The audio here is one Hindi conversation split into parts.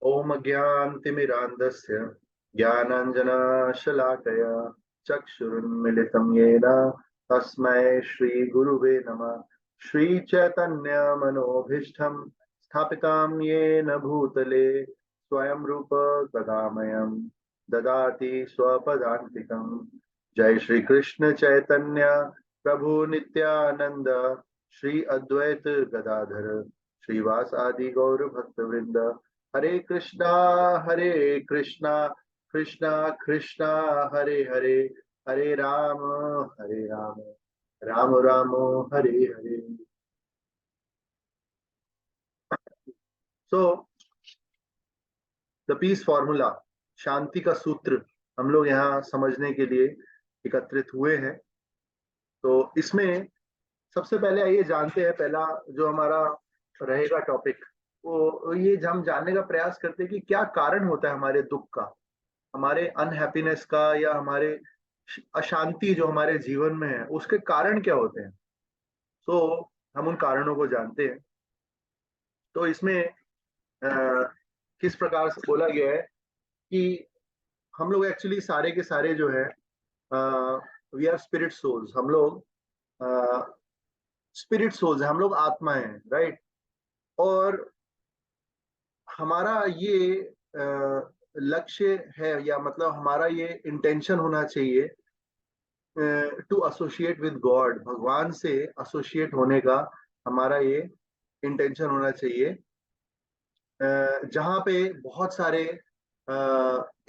ओम ज्ञानतिमिरान्धस्य ज्ञानाञ्जनशलाकया चक्षुरुन्मिलितं येन तस्मै श्रीगुरुवे नमः। श्रीचैतन्यमनोभीष्टं स्थापितं येन भूतले स्वयं रूप कदामयं ददाति स्वपदान्तिकं। जय श्री कृष्ण चैतन्य प्रभु नित्यानंद श्री अद्वैत गदाधर श्रीवास आदि गौर भक्तवृंद। हरे कृष्णा कृष्णा कृष्णा हरे हरे, हरे Ram Ram Ram Hare Hare. So the piece formula, शांति का सूत्र, हम लोग यहाँ समझने के लिए एकत्रित हुए हैं। तो इसमें सबसे पहले आइए जानते हैं, पहला जो हमारा रहेगा टॉपिक, वो ये हम जानने का प्रयास करते हैं कि क्या कारण होता है हमारे दुख का, हमारे अनहैप्पीनेस का, या हमारे अशांति जो हमारे जीवन में है उसके कारण क्या होते हैं। तो हम उन कारणों को जानते हैं। तो इसमें किस प्रकार से बोला गया है कि हम लोग एक्चुअली सारे के सारे जो है वी आर स्पिरिट सोल्स, हम लोग स्पिरिट सोल्स हैं, हम लोग आत्माएं हैं, राइट। और हमारा ये लक्ष्य है, या मतलब हमारा ये इंटेंशन होना चाहिए टू एसोसिएट विद गॉड, भगवान से एसोसिएट होने का हमारा ये इंटेंशन होना चाहिए, जहाँ पे बहुत सारे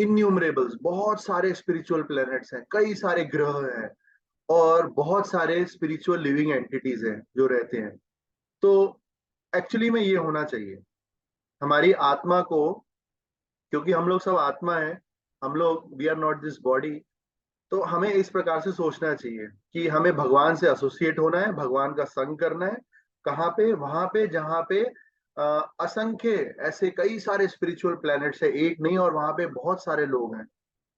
इन्यूमरेबल्स, बहुत सारे स्पिरिचुअल प्लैनेट्स हैं, कई सारे ग्रह हैं, और बहुत सारे स्पिरिचुअल लिविंग एंटिटीज हैं जो रहते हैं। तो एक्चुअली में ये होना चाहिए हमारी आत्मा को, क्योंकि हम लोग सब आत्मा हैं, हम लोग we are not this body. तो हमें इस प्रकार से सोचना चाहिए कि हमें भगवान से एसोसिएट होना है, भगवान का संग करना है। कहाँ पे? वहां पे जहाँ पे असंख्य ऐसे कई सारे स्पिरिचुअल प्लैनेट्स है, एक नहीं, और वहां पे बहुत सारे लोग हैं।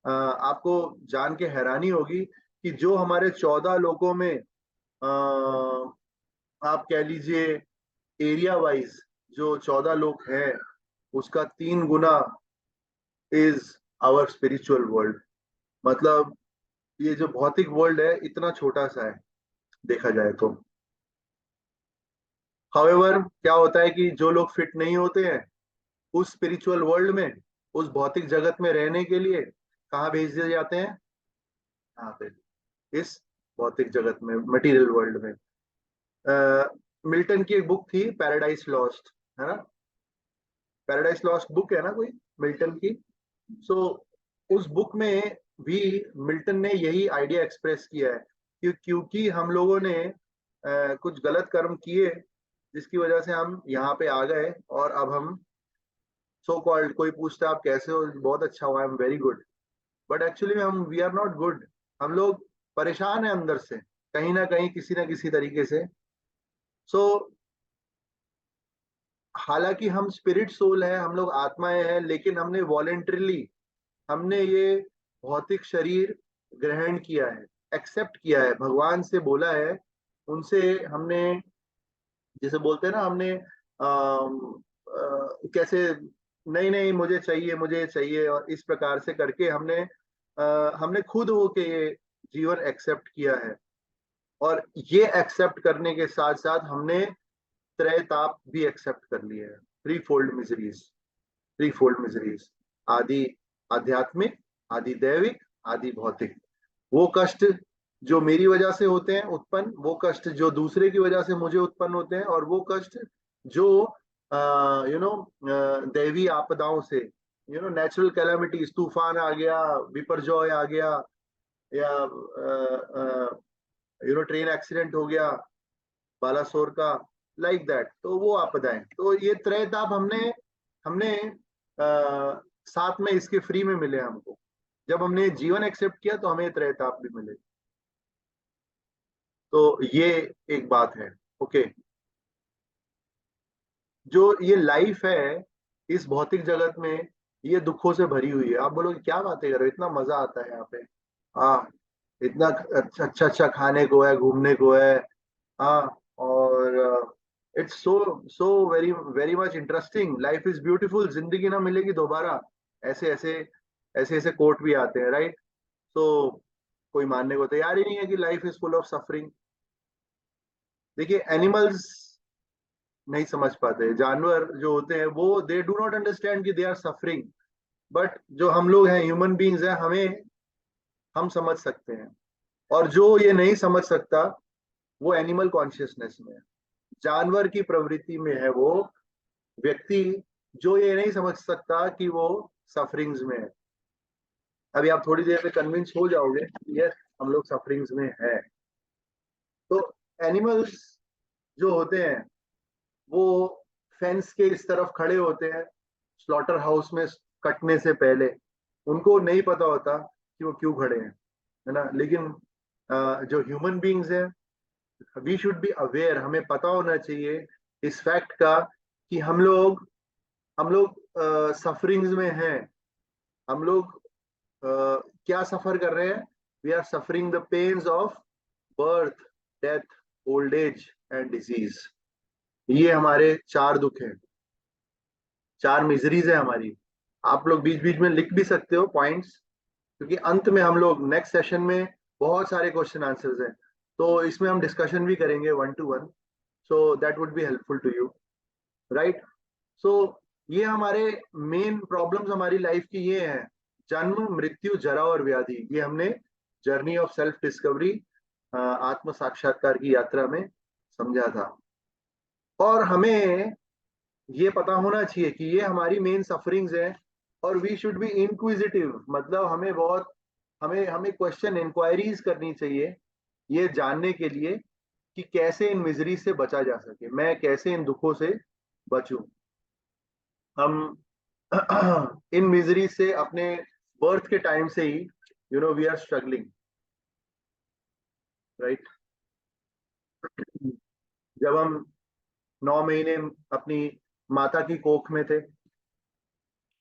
आपको जान के हैरानी होगी कि जो हमारे 14 लोगों में आप कह लीजिए एरिया वाइज जो 14 लोग हैं, उसका 3 गुना इज आवर स्पिरिचुअल वर्ल्ड। मतलब ये जो भौतिक वर्ल्ड है इतना छोटा सा है देखा जाए तो। हाउएवर क्या होता है कि जो लोग फिट नहीं होते हैं उस स्पिरिचुअल वर्ल्ड में, उस भौतिक जगत में रहने के लिए कहाँ भेज दिए जाते हैं? यहाँ पे, इस भौतिक जगत में, मटेरियल वर्ल्ड में। मिल्टन की एक बुक थी पैराडाइज लॉस्ट, है ना? पैराडाइज लॉस्ट बुक है ना कोई, मिल्टन की। सो उस बुक में भी मिल्टन ने यही आइडिया एक्सप्रेस किया है कि क्योंकि हम लोगों ने कुछ गलत कर्म किए जिसकी वजह से हम यहाँ पे आ गए, और अब हम सो कॉल्ड, कोई पूछता है आप कैसे हो, बहुत अच्छा हुआ, I am very good, but actually में हम वी आर नॉट गुड। हम लोग परेशान हैं अंदर से, कहीं ना कहीं, किसी ना किसी तरीके से। सो हालांकि हम स्पिरिट सोल है, हम लोग आत्माएं हैं, लेकिन हमने वॉलेंटरली, हमने ये भौतिक शरीर ग्रहण किया है, एक्सेप्ट किया है, भगवान से बोला है, उनसे हमने, जैसे बोलते हैं ना, हमने कैसे, नहीं नहीं मुझे चाहिए, मुझे चाहिए, और इस प्रकार से करके हमने खुद होके ये जीवन एक्सेप्ट किया है। और ये एक्सेप्ट करने के साथ साथ हमने त्रय ताप भी एक्सेप्ट कर लिए हैं, three fold miseries, three fold miseries, आदि आध्यात्मिक, आदि दैविक, आदि भौतिक। वो कष्ट जो मेरी वजह से होते हैं उत्पन्न, वो कष्ट जो दूसरे की वजह से मुझे उत्पन्न होते हैं, और वो कष्ट जो यू नो दैवी आपदाओं से, नेचुरल कैलामिटीज, तूफान आ गया, विपर्जय आ गया, या ट्रेन एक्सीडेंट हो गया बालासोर का, लाइक दैट, तो वो आपदाएं, तो ये त्रय ताप हमने हमने साथ में इसके फ्री में मिले हमको। जब हमने जीवन एक्सेप्ट किया तो हमें त्रय ताप भी मिले। तो ये एक बात है। ओके, जो ये लाइफ है इस भौतिक जगत में, ये दुखों से भरी हुई है। आप बोलोगे क्या बातें कर रहे हो, इतना मजा आता है यहाँ पे, हाँ, इतना अच्छा अच्छा अच्छा खाने को है, घूमने को है, हाँ, और it's so very very much interesting, life is beautiful, जिंदगी ना मिलेगी दोबारा, ऐसे ऐसे ऐसे ऐसे कोट भी आते हैं, राइट? तो कोई मानने को तैयार ही नहीं है कि life is full of suffering. देखिए एनिमल्स नहीं समझ पाते, जानवर जो होते हैं वो दे डू नॉट अंडरस्टैंड कि दे आर सफरिंग, बट जो हम लोग हैं, ह्यूमन बींग्स हैं, हमें हम समझ सकते हैं। और जो ये नहीं समझ सकता वो एनिमल कॉन्शियसनेस में है, जानवर की प्रवृत्ति में है वो व्यक्ति जो ये नहीं समझ सकता कि वो सफरिंग्स में है। अभी आप थोड़ी देर में कन्विंस हो जाओगे कि यस हम लोग सफरिंग्स में है। तो एनिमल्स जो होते हैं वो फेंस के इस तरफ खड़े होते हैं स्लॉटर हाउस में कटने से पहले, उनको नहीं पता होता कि वो क्यों खड़े हैं, है ना? लेकिन जो ह्यूमन बींग्स हैं, वी शुड बी अवेयर, हमें पता होना चाहिए इस फैक्ट का कि हम लोग सफरिंग्स में हैं। हम लोग क्या सफर कर रहे हैं? We are suffering the pains of birth, death, old age and disease. ये हमारे चार दुख हैं, चार मिजरीज है हमारी। आप लोग बीच बीच में लिख भी सकते हो पॉइंट्स, क्योंकि अंत में हम लोग नेक्स्ट सेशन में बहुत सारे क्वेश्चन आंसर्स हैं, तो इसमें हम डिस्कशन भी करेंगे 1 to 1, so that would be helpful to you, right? So ये हमारे मेन प्रॉब्लम्स हमारी लाइफ की ये हैं: जन्म, मृत्यु, जरा और व्याधि। ये हमने जर्नी ऑफ सेल्फ डिस्कवरी, आत्म साक्षात्कार की यात्रा में समझा था। और हमें ये पता होना चाहिए कि ये हमारी मेन सफरिंग्स हैं, और वी शुड बी इंक्विजिटिव, मतलब हमें हमें क्वेश्चन इंक्वायरीज करनी चाहिए ये जानने के लिए कि कैसे इन मिजरी से बचा जा सके, मैं कैसे इन दुखों से बचूं। हम इन मिजरी से अपने बर्थ के टाइम से ही वी आर स्ट्रगलिंग, राइट? जब हम 9 महीने अपनी माता की कोख में थे,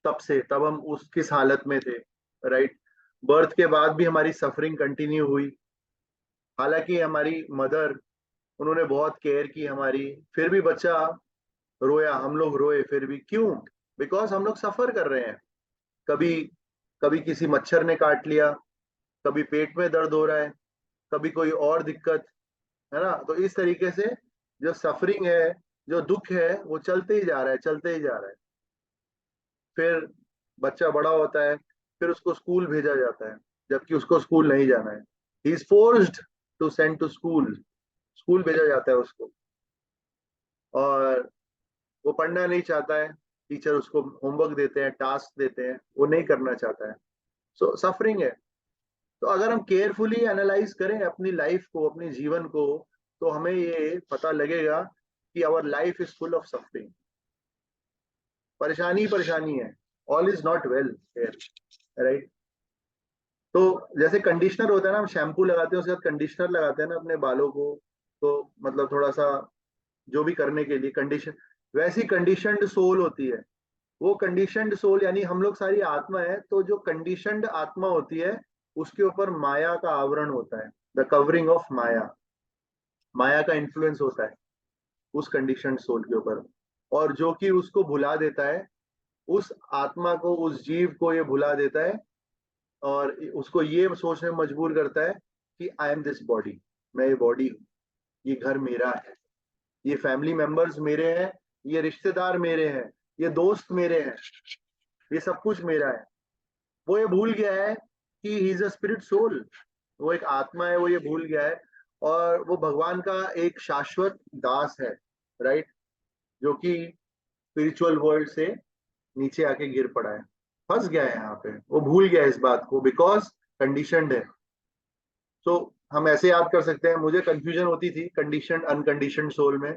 तब हम उस किस हालत में थे, राइट? बर्थ के बाद भी हमारी सफरिंग कंटिन्यू हुई, हालांकि हमारी मदर, उन्होंने बहुत केयर की हमारी, फिर भी बच्चा रोया, हम लोग रोए, फिर भी क्यों? बिकॉज हम लोग सफर कर रहे हैं। कभी कभी किसी मच्छर ने काट लिया, कभी पेट में दर्द हो रहा है, कभी कोई और दिक्कत, है ना? तो इस तरीके से जो सफरिंग है, जो दुख है, वो चलते ही जा रहा है, चलते ही जा रहा है। फिर बच्चा बड़ा होता है, फिर उसको स्कूल भेजा जाता है, जबकि उसको स्कूल नहीं जाना है। He is forced to send to school, school भेजा जाता है उसको, और वो पढ़ना नहीं चाहता है, टीचर उसको होमवर्क देते हैं, टास्क देते हैं, वो नहीं करना चाहता है। सो सफरिंग है। तो अगर हम केयरफुली एनालाइज करें अपनी लाइफ को, अपने जीवन को, तो हमें ये पता लगेगा कि our life is full of suffering. परेशानी परेशानी है, all is not well here, right? तो जैसे कंडीशनर होता है ना, हम शैम्पू लगाते हैं उसके बाद कंडीशनर लगाते हैं ना अपने बालों को, तो मतलब थोड़ा सा जो भी करने के लिए कंडीशन, वैसी कंडीशनड सोल होती है। वो कंडीशनड सोल यानी हम लोग सारी आत्मा है, तो जो कंडीशनड आत्मा होती है उसके ऊपर माया का आवरण होता है, द कवरिंग ऑफ माया। माया का इन्फ्लुएंस होता है उस कंडीशनड सोल के ऊपर, और जो कि उसको भुला देता है, उस आत्मा को, उस जीव को ये भुला देता है, और उसको ये सोचने में मजबूर करता है कि आई एम दिस बॉडी, मैं ये बॉडी हूँ, ये घर मेरा है, ये फैमिली मेंबर्स मेरे हैं, ये रिश्तेदार मेरे हैं, ये दोस्त मेरे हैं, ये सब कुछ मेरा है। वो ये भूल गया है कि he is a spirit soul, वो एक आत्मा है, वो ये भूल गया है। और वो भगवान का एक शाश्वत दास है, राइट? जो कि स्पिरिचुअल वर्ल्ड से नीचे आके गिर पड़ा है, फंस गया है यहाँ पे, वो भूल गया है इस बात को, बिकॉज कंडीशनड है। तो हम ऐसे याद कर सकते हैं, मुझे कंफ्यूजन होती थी कंडीशन अनकंडीशनड सोल में,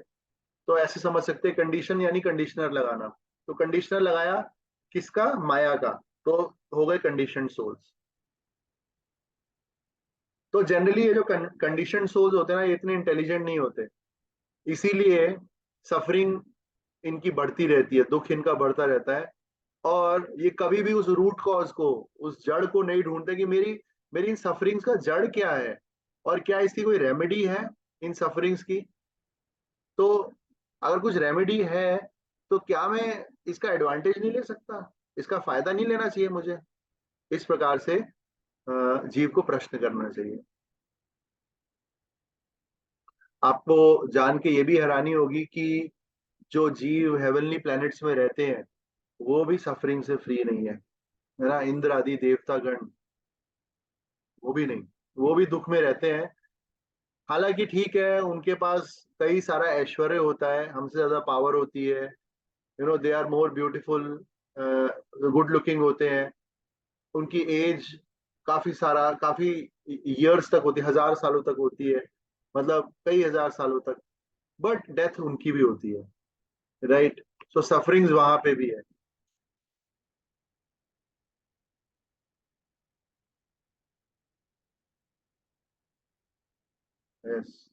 तो ऐसे समझ सकते हैं कंडीशन यानी कंडीशनर लगाना, तो कंडीशनर लगाया किसका? माया का, तो हो गए कंडीशन सोल्स। तो जनरली ये जो कंडीशन सोल्स होते हैं ना, ये इतने इंटेलिजेंट नहीं होते, इसीलिए सफरिंग इनकी बढ़ती रहती है, दुख इनका बढ़ता रहता है, और ये कभी भी उस रूट कॉज को, उस जड़ को नहीं ढूंढते कि मेरी मेरी इन सफरिंग्स का जड़ क्या है, और क्या इसकी कोई रेमेडी है इन सफरिंग्स की। तो अगर कुछ रेमेडी है तो क्या मैं इसका एडवांटेज नहीं ले सकता, इसका फायदा नहीं लेना चाहिए मुझे? इस प्रकार से जीव को प्रश्न करना चाहिए। आपको जान के ये भी हैरानी होगी कि जो जीव हेवनली प्लैनेट्स में रहते हैं वो भी सफरिंग से फ्री नहीं है ना? इंद्र आदि देवता गण, वो भी नहीं, वो भी दुख में रहते हैं। हालांकि ठीक है, उनके पास कई सारा ऐश्वर्य होता है, हमसे ज्यादा पावर होती है, they are more beautiful, good looking होते हैं, उनकी एज काफी ईयर्स तक होती है, 1000 सालों तक होती है, मतलब कई हजार सालों तक। बट डेथ उनकी भी होती है, राइट? सो सफरिंग्स वहां पे भी है। यस।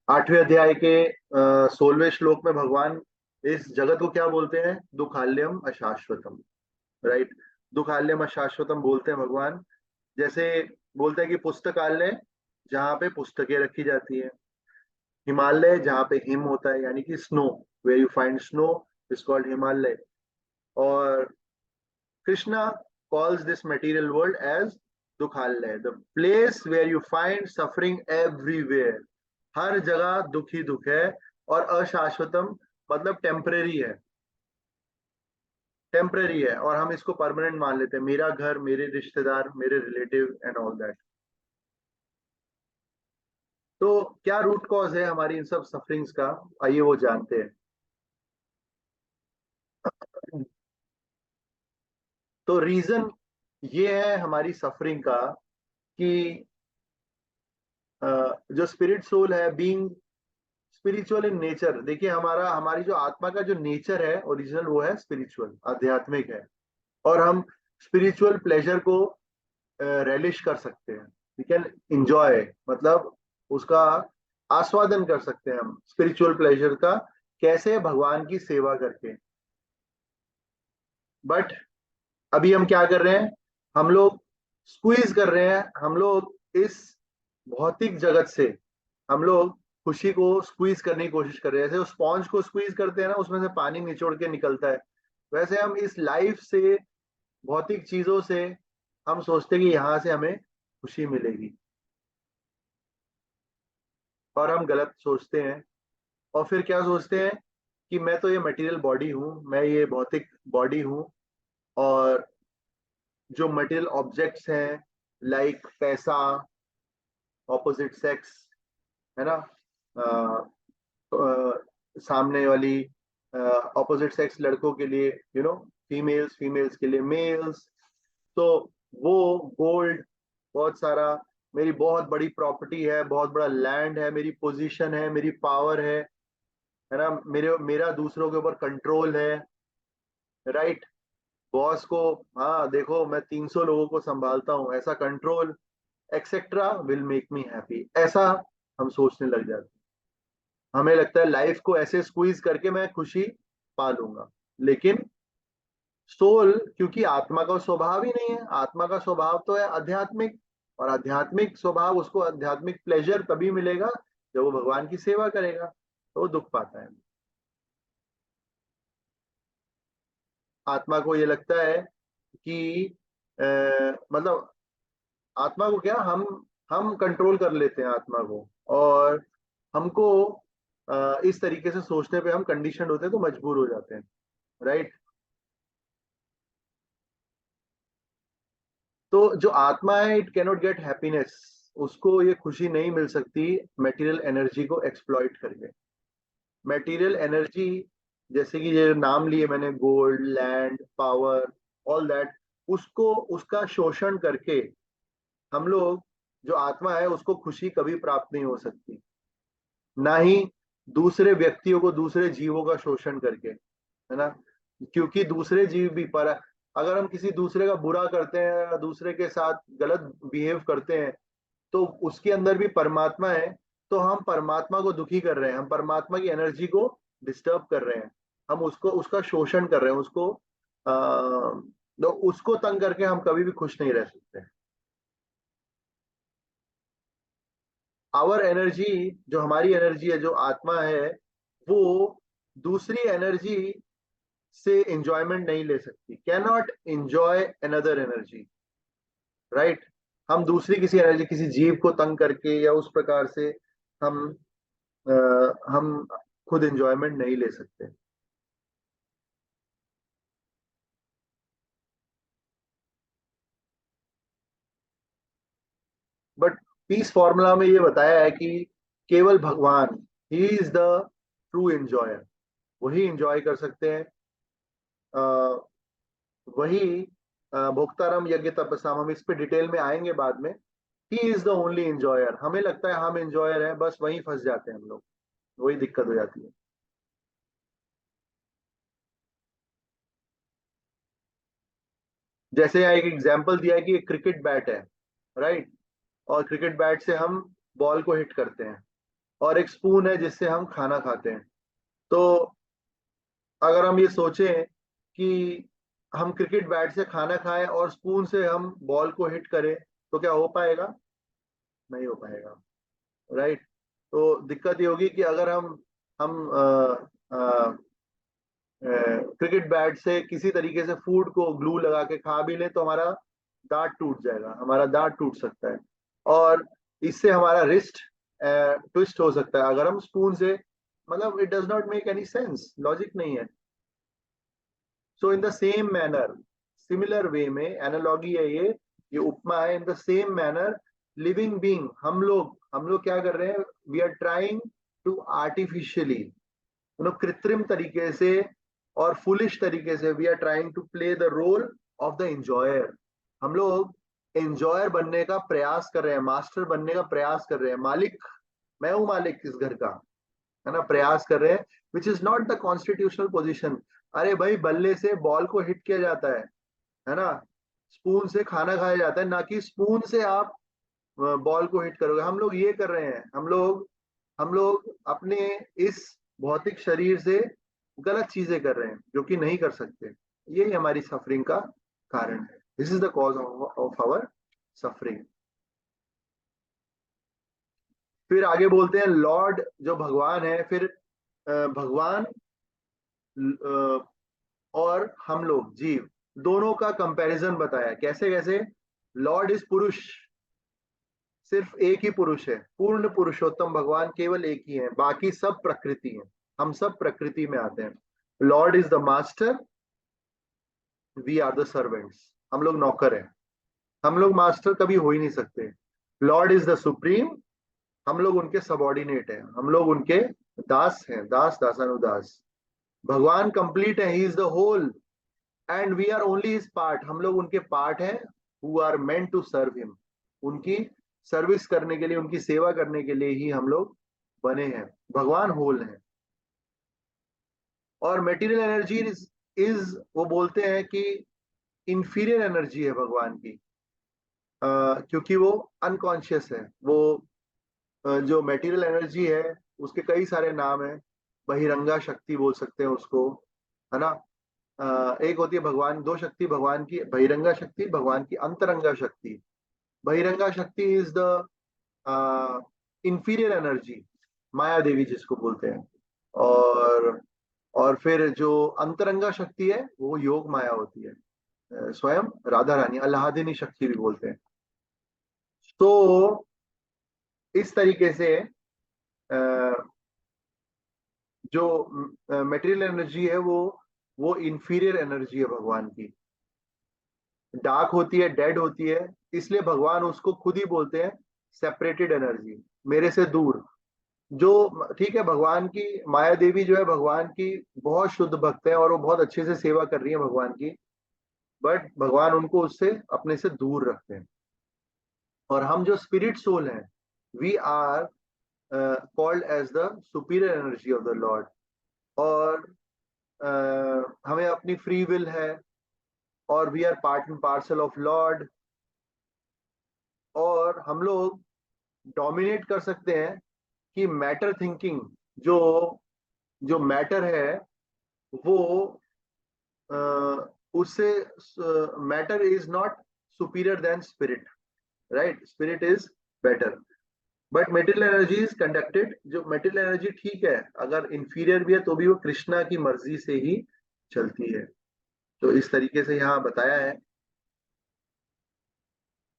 8वें अध्याय के 16वें श्लोक में भगवान इस जगत को क्या बोलते हैं? दुखाल्यम अशाश्वतम, राइट? दुखाल्यम अशाश्वतम बोलते हैं भगवान। जैसे बोलते हैं कि पुस्तकालय, जहाँ पे पुस्तकें रखी जाती है। हिमालय, जहाँ पे हिम होता है, यानी कि snow, where you find snow is called Himalaya. और Krishna calls this material world as दुखालय, the place where you find suffering everywhere. हर जगह दुख ही दुख है। और अशाश्वतम मतलब टेम्परेरी है, टेम्परेरी है, और हम इसको परमानेंट मान लेते हैं, मेरा घर, मेरे रिश्तेदार, मेरे रिलेटिव एंड ऑल दैट। तो क्या रूट कॉज है हमारी इन सब सफरिंग्स का? आइए वो जानते हैं। तो रीजन ये है हमारी सफरिंग का कि जो स्पिरिट सोल है, बीइंग स्पिरिचुअल इन नेचर, देखिए हमारी जो आत्मा का जो नेचर है ओरिजिनल, वो है स्पिरिचुअल, आध्यात्मिक है। और हम स्पिरिचुअल प्लेजर को रेलिश कर सकते हैं, वी कैन इंजॉय, मतलब उसका आस्वादन कर सकते हैं हम स्पिरिचुअल प्लेजर का। कैसे? भगवान की सेवा करके। बट अभी हम क्या कर रहे हैं? हम लोग स्क्वीज कर रहे हैं, हम लोग इस भौतिक जगत से हम लोग खुशी को स्क्वीज करने की कोशिश कर रहे हैं। जैसे वो स्पॉन्ज को स्क्वीज करते हैं ना, उसमें से पानी निचोड़ के निकलता है, वैसे हम इस लाइफ से, भौतिक चीजों से हम सोचते हैं कि यहाँ से हमें खुशी मिलेगी, और हम गलत सोचते हैं। और फिर क्या सोचते हैं कि मैं तो ये मटेरियल बॉडी हूँ, मैं ये भौतिक बॉडी हूँ, और जो मटेरियल ऑब्जेक्ट्स हैं, लाइक पैसा, ऑपोजिट सेक्स, है ना, अ, सामने वाली ऑपोजिट सेक्स लड़कों के लिए, फीमेल्स, फीमेल्स के लिए मेल्स, तो वो गोल्ड, बहुत सारा, मेरी बहुत बड़ी प्रॉपर्टी है, बहुत बड़ा लैंड है, मेरी पोजीशन है, मेरी पावर है ना, मेरा दूसरों के ऊपर कंट्रोल है, राइट? बॉस को, हाँ देखो मैं 300 लोगों को संभालता हूँ, ऐसा control etcetera will make me happy, ऐसा हम सोचने लग जाते हैं। हमें लगता है लाइफ को ऐसे स्क्वीज करके मैं खुशी पा लूंगा। लेकिन सोल, क्योंकि आत्मा का स्वभाव ही नहीं है, आत्मा का स्वभाव तो है आध्यात्मिक, और आध्यात्मिक स्वभाव, उसको आध्यात्मिक प्लेजर तभी मिलेगा जब वो भगवान की सेवा करेगा, तो वो दुख पाता है। आत्मा को ये लगता है कि मतलब आत्मा को क्या, हम कंट्रोल कर लेते हैं आत्मा को, और हमको इस तरीके से सोचने पे हम कंडीशन होते हैं, तो मजबूर हो जाते हैं, राइट? तो जो आत्मा है, इट कैनॉट गेट हैप्पीनेस, उसको ये खुशी नहीं मिल सकती मटेरियल एनर्जी को एक्सप्लॉइट करके। मटेरियल एनर्जी, जैसे कि ये नाम लिए मैंने, gold, land, power, all that, उसको, उसका शोषण करके हम लोग, जो आत्मा है उसको खुशी कभी प्राप्त नहीं हो सकती, ना ही दूसरे व्यक्तियों को, दूसरे जीवों का शोषण करके, है ना? क्योंकि दूसरे जीव भी पर, अगर हम किसी दूसरे का बुरा करते हैं या दूसरे के साथ गलत बिहेव करते हैं, तो उसके अंदर भी परमात्मा है, तो हम परमात्मा को दुखी कर रहे हैं, हम परमात्मा की एनर्जी को डिस्टर्ब कर रहे हैं, हम उसको, उसका शोषण कर रहे हैं, उसको तो उसको तंग करके हम कभी भी खुश नहीं रह सकते। आवर एनर्जी, जो हमारी एनर्जी है, जो आत्मा है, वो दूसरी एनर्जी से एंजॉयमेंट नहीं ले सकती, can not enjoy another energy, right. हम दूसरी किसी एनर्जी, किसी जीव को तंग करके या उस प्रकार से हम हम खुद एंजॉयमेंट नहीं ले सकते। बट पीस फॉर्मूला में ये बताया है कि केवल भगवान, ही इज द ट्रू एंजॉयर, वही एंजॉय कर सकते हैं। वही भोक्तारम यज्ञ तपस्या, हम इस पे डिटेल में आएंगे बाद में। ही इज द ओनली एंजॉयर। हमें लगता है हम एंजॉयर हैं, बस वहीं फंस जाते हैं हम लोग, वही दिक्कत हो जाती है। जैसे यहाँ एक एग्जाम्पल दिया है कि एक क्रिकेट बैट है, राइट, और क्रिकेट बैट से हम बॉल को हिट करते हैं, और एक स्पून है जिससे हम खाना खाते हैं। तो अगर हम ये सोचें कि हम क्रिकेट बैट से खाना खाएं और स्पून से हम बॉल को हिट करें, तो क्या हो पाएगा? नहीं हो पाएगा, राइट। तो दिक्कत ये होगी कि अगर हम क्रिकेट बैट से किसी तरीके से फूड को ग्लू लगा के खा भी लें, तो हमारा दांत टूट जाएगा, हमारा दांत टूट सकता है, और इससे हमारा रिस्ट ट्विस्ट हो सकता है अगर हम स्पून से, मतलब it does not make any sense, logic नहीं है। So in the same manner, similar way में एनालॉगी है ये उपमा है। In the same manner, living being, हम लोग क्या कर रहे हैं? We are trying to artificially, कृत्रिम तरीके से और फुलिश तरीके से, we are trying to play the role of the enjoyer. हम लोग एंजॉयर बनने का प्रयास कर रहे हैं, मास्टर बनने का प्रयास कर रहे हैं, मालिक, मैं हूं मालिक इस घर का, है ना, प्रयास कर रहे हैं, which is not the constitutional position. अरे भाई, बल्ले से बॉल को हिट किया जाता है ना, स्पून से खाना खाया जाता है, ना कि स्पून से आप बॉल को हिट करोगे। हम लोग ये कर रहे हैं, हम लोग अपने इस भौतिक शरीर से गलत चीजें कर रहे हैं जो कि नहीं कर सकते। यही हमारी सफरिंग का कारण है। This is the cause of our suffering. फिर आगे बोलते हैं लॉर्ड जो भगवान है, फिर भगवान और हम लोग जीव दोनों का कंपैरिजन बताया, कैसे कैसे। लॉर्ड इज पुरुष, सिर्फ एक ही पुरुष है, पूर्ण पुरुषोत्तम भगवान केवल एक ही है, बाकी सब प्रकृति है, हम सब प्रकृति में आते हैं। Lord is the master, we are the servants, हम लोग नौकर हैं, हम लोग मास्टर कभी हो ही नहीं सकते। लॉर्ड इज द सुप्रीम, हम लोग उनके सबॉर्डिनेट हैं, हम लोग उनके दास हैं, दास दासानुदास। भगवान कंप्लीट है, he is the whole, and we are only his part, हम लोग उनके पार्ट हैं, who are meant to serve him, उनकी सर्विस करने के लिए, उनकी सेवा करने के लिए ही हम लोग बने हैं। भगवान होल है। और मेटीरियल एनर्जी इज वो बोलते हैं कि इंफीरियर एनर्जी है भगवान की, क्योंकि वो अनकॉन्शियस है। वो जो मेटीरियल एनर्जी है उसके कई सारे नाम है, बहिरंगा शक्ति बोल सकते हैं उसको, है ना। एक होती है भगवान, दो शक्ति भगवान की, बहिरंगा शक्ति, भगवान की अंतरंगा शक्ति। बहिरंगा शक्ति इज द इंफीरियर एनर्जी, माया देवी जिसको बोलते हैं। और फिर जो अंतरंगा शक्ति है वो योग माया होती है, स्वयं राधा रानी, अल्लादिनी शक्ति भी बोलते हैं। तो इस तरीके से अ, जो मटेरियल एनर्जी है वो इंफीरियर एनर्जी है भगवान की, डार्क होती है, डेड होती है, इसलिए भगवान उसको खुद ही बोलते हैं सेपरेटेड एनर्जी, मेरे से दूर। जो ठीक है, भगवान की माया देवी जो है भगवान की बहुत शुद्ध भक्त है और वो बहुत अच्छे से सेवा कर रही है भगवान की, बट भगवान उनको उससे अपने से दूर रखते हैं। और हम जो स्पिरिट सोल हैं, we are called as the superior energy of the Lord. और हमें अपनी फ्री विल है, और we are part and parcel of Lord, और हम लोग डोमिनेट कर सकते हैं कि मैटर थिंकिंग, जो जो मैटर है वो उससे, matter is not superior then spirit, right, spirit is better. But material energy is conducted, जो मेटेरियल एनर्जी ठीक है, अगर इंफीरियर भी है तो भी वो कृष्णा की मर्जी से ही चलती है। तो इस तरीके से यहाँ बताया है।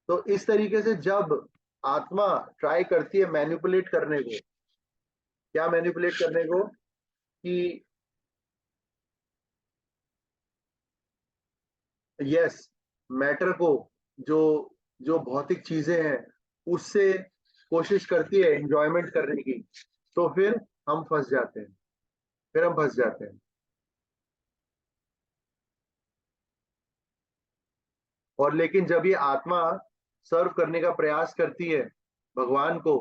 तो इस तरीके से जब आत्मा ट्राई करती है मैनिपुलेट करने को, क्या मैनिपुलेट करने को, कि यस, मैटर को, जो जो भौतिक चीजें हैं उससे कोशिश करती है एंजॉयमेंट करने की, तो फिर हम फंस जाते हैं, फिर हम फंस जाते हैं। और लेकिन जब ये आत्मा सर्व करने का प्रयास करती है भगवान को,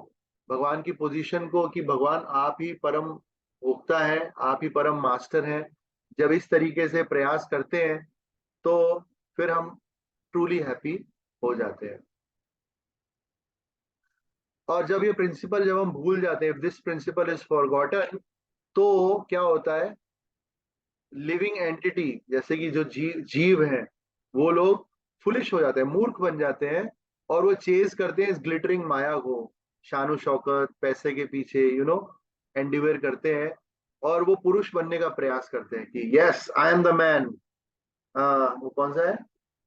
भगवान की पोजीशन को, कि भगवान आप ही परम भोक्ता है, आप ही परम मास्टर हैं, जब इस तरीके से प्रयास करते हैं तो फिर हम ट्रूली हैप्पी हो जाते हैं। और जब ये प्रिंसिपल जब हम भूल जाते हैं, दिस प्रिंसिपल इज फॉरगॉटन, तो क्या होता है, लिविंग एंटिटी जैसे कि जो जीव हैं, वो लोग फुलिश हो जाते हैं, मूर्ख बन जाते हैं, और वो चेज करते हैं इस ग्लिटरिंग माया को, शानो शौकत पैसे के पीछे एंडिवर करते हैं, और वो पुरुष बनने का प्रयास करते हैं कि yes I am the man. वो कौन सा है,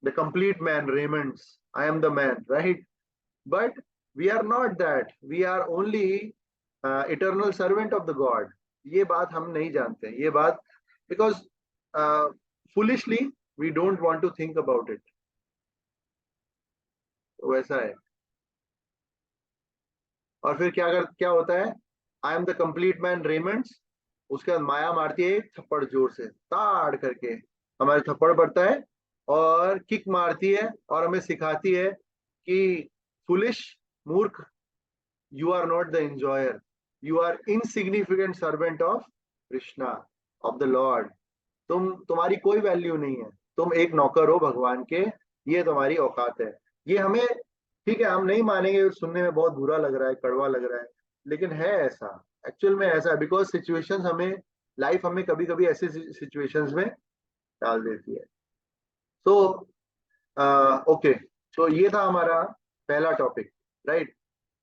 the complete man Raymonds, I am the man, right. But we are not that, we are only eternal servant of the God. ये बात हम नहीं जानते, ये बात, because foolishly we don't want to think about it. वैसा है। और फिर क्या होता है, I am the complete man Raymonds, उसके बाद माया मारती है एक थप्पड़ जोर से ताड़ करके, हमारे थप्पड़ पड़ता है, और किक मारती है और हमें सिखाती है कि फुलिश, मूर्ख, you are not the enjoyer, you are insignificant servant of Krishna, of the lord। तुम्हारी कोई वैल्यू नहीं है, तुम एक नौकर हो भगवान के, ये तुम्हारी औकात है। ये हमें, ठीक है, हम नहीं मानेंगे, सुनने में बहुत बुरा लग रहा है, कड़वा लग रहा है, लेकिन है ऐसा, एक्चुअल में ऐसा है, बिकॉज सिचुएशंस हमें, लाइफ हमें कभी कभी ऐसे सिचुएशंस में डाल देती है। तो ओके, तो ये था हमारा पहला टॉपिक, राइट,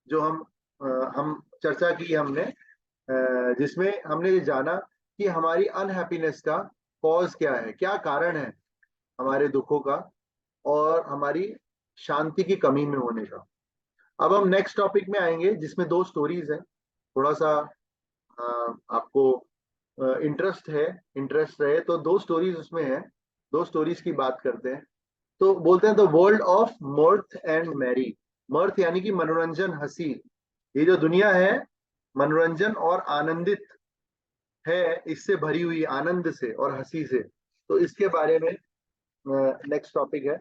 जो हम चर्चा की हमने, जिसमें हमने ये जाना कि हमारी अनहैप्पीनेस का कॉज क्या है, क्या कारण है हमारे दुखों का, और हमारी शांति की कमी में होने का। अब हम नेक्स्ट टॉपिक में आएंगे जिसमें दो स्टोरीज हैं, थोड़ा सा आपको इंटरेस्ट रहे तो दो स्टोरीज उसमें है, दो स्टोरीज की बात करते हैं। तो बोलते हैं the world of mirth and merry. Mirth यानी कि मनोरंजन, हंसी, ये जो दुनिया है मनोरंजन और आनंदित है, इससे भरी हुई, आनंद से और हंसी से। तो इसके बारे में नेक्स्ट टॉपिक है।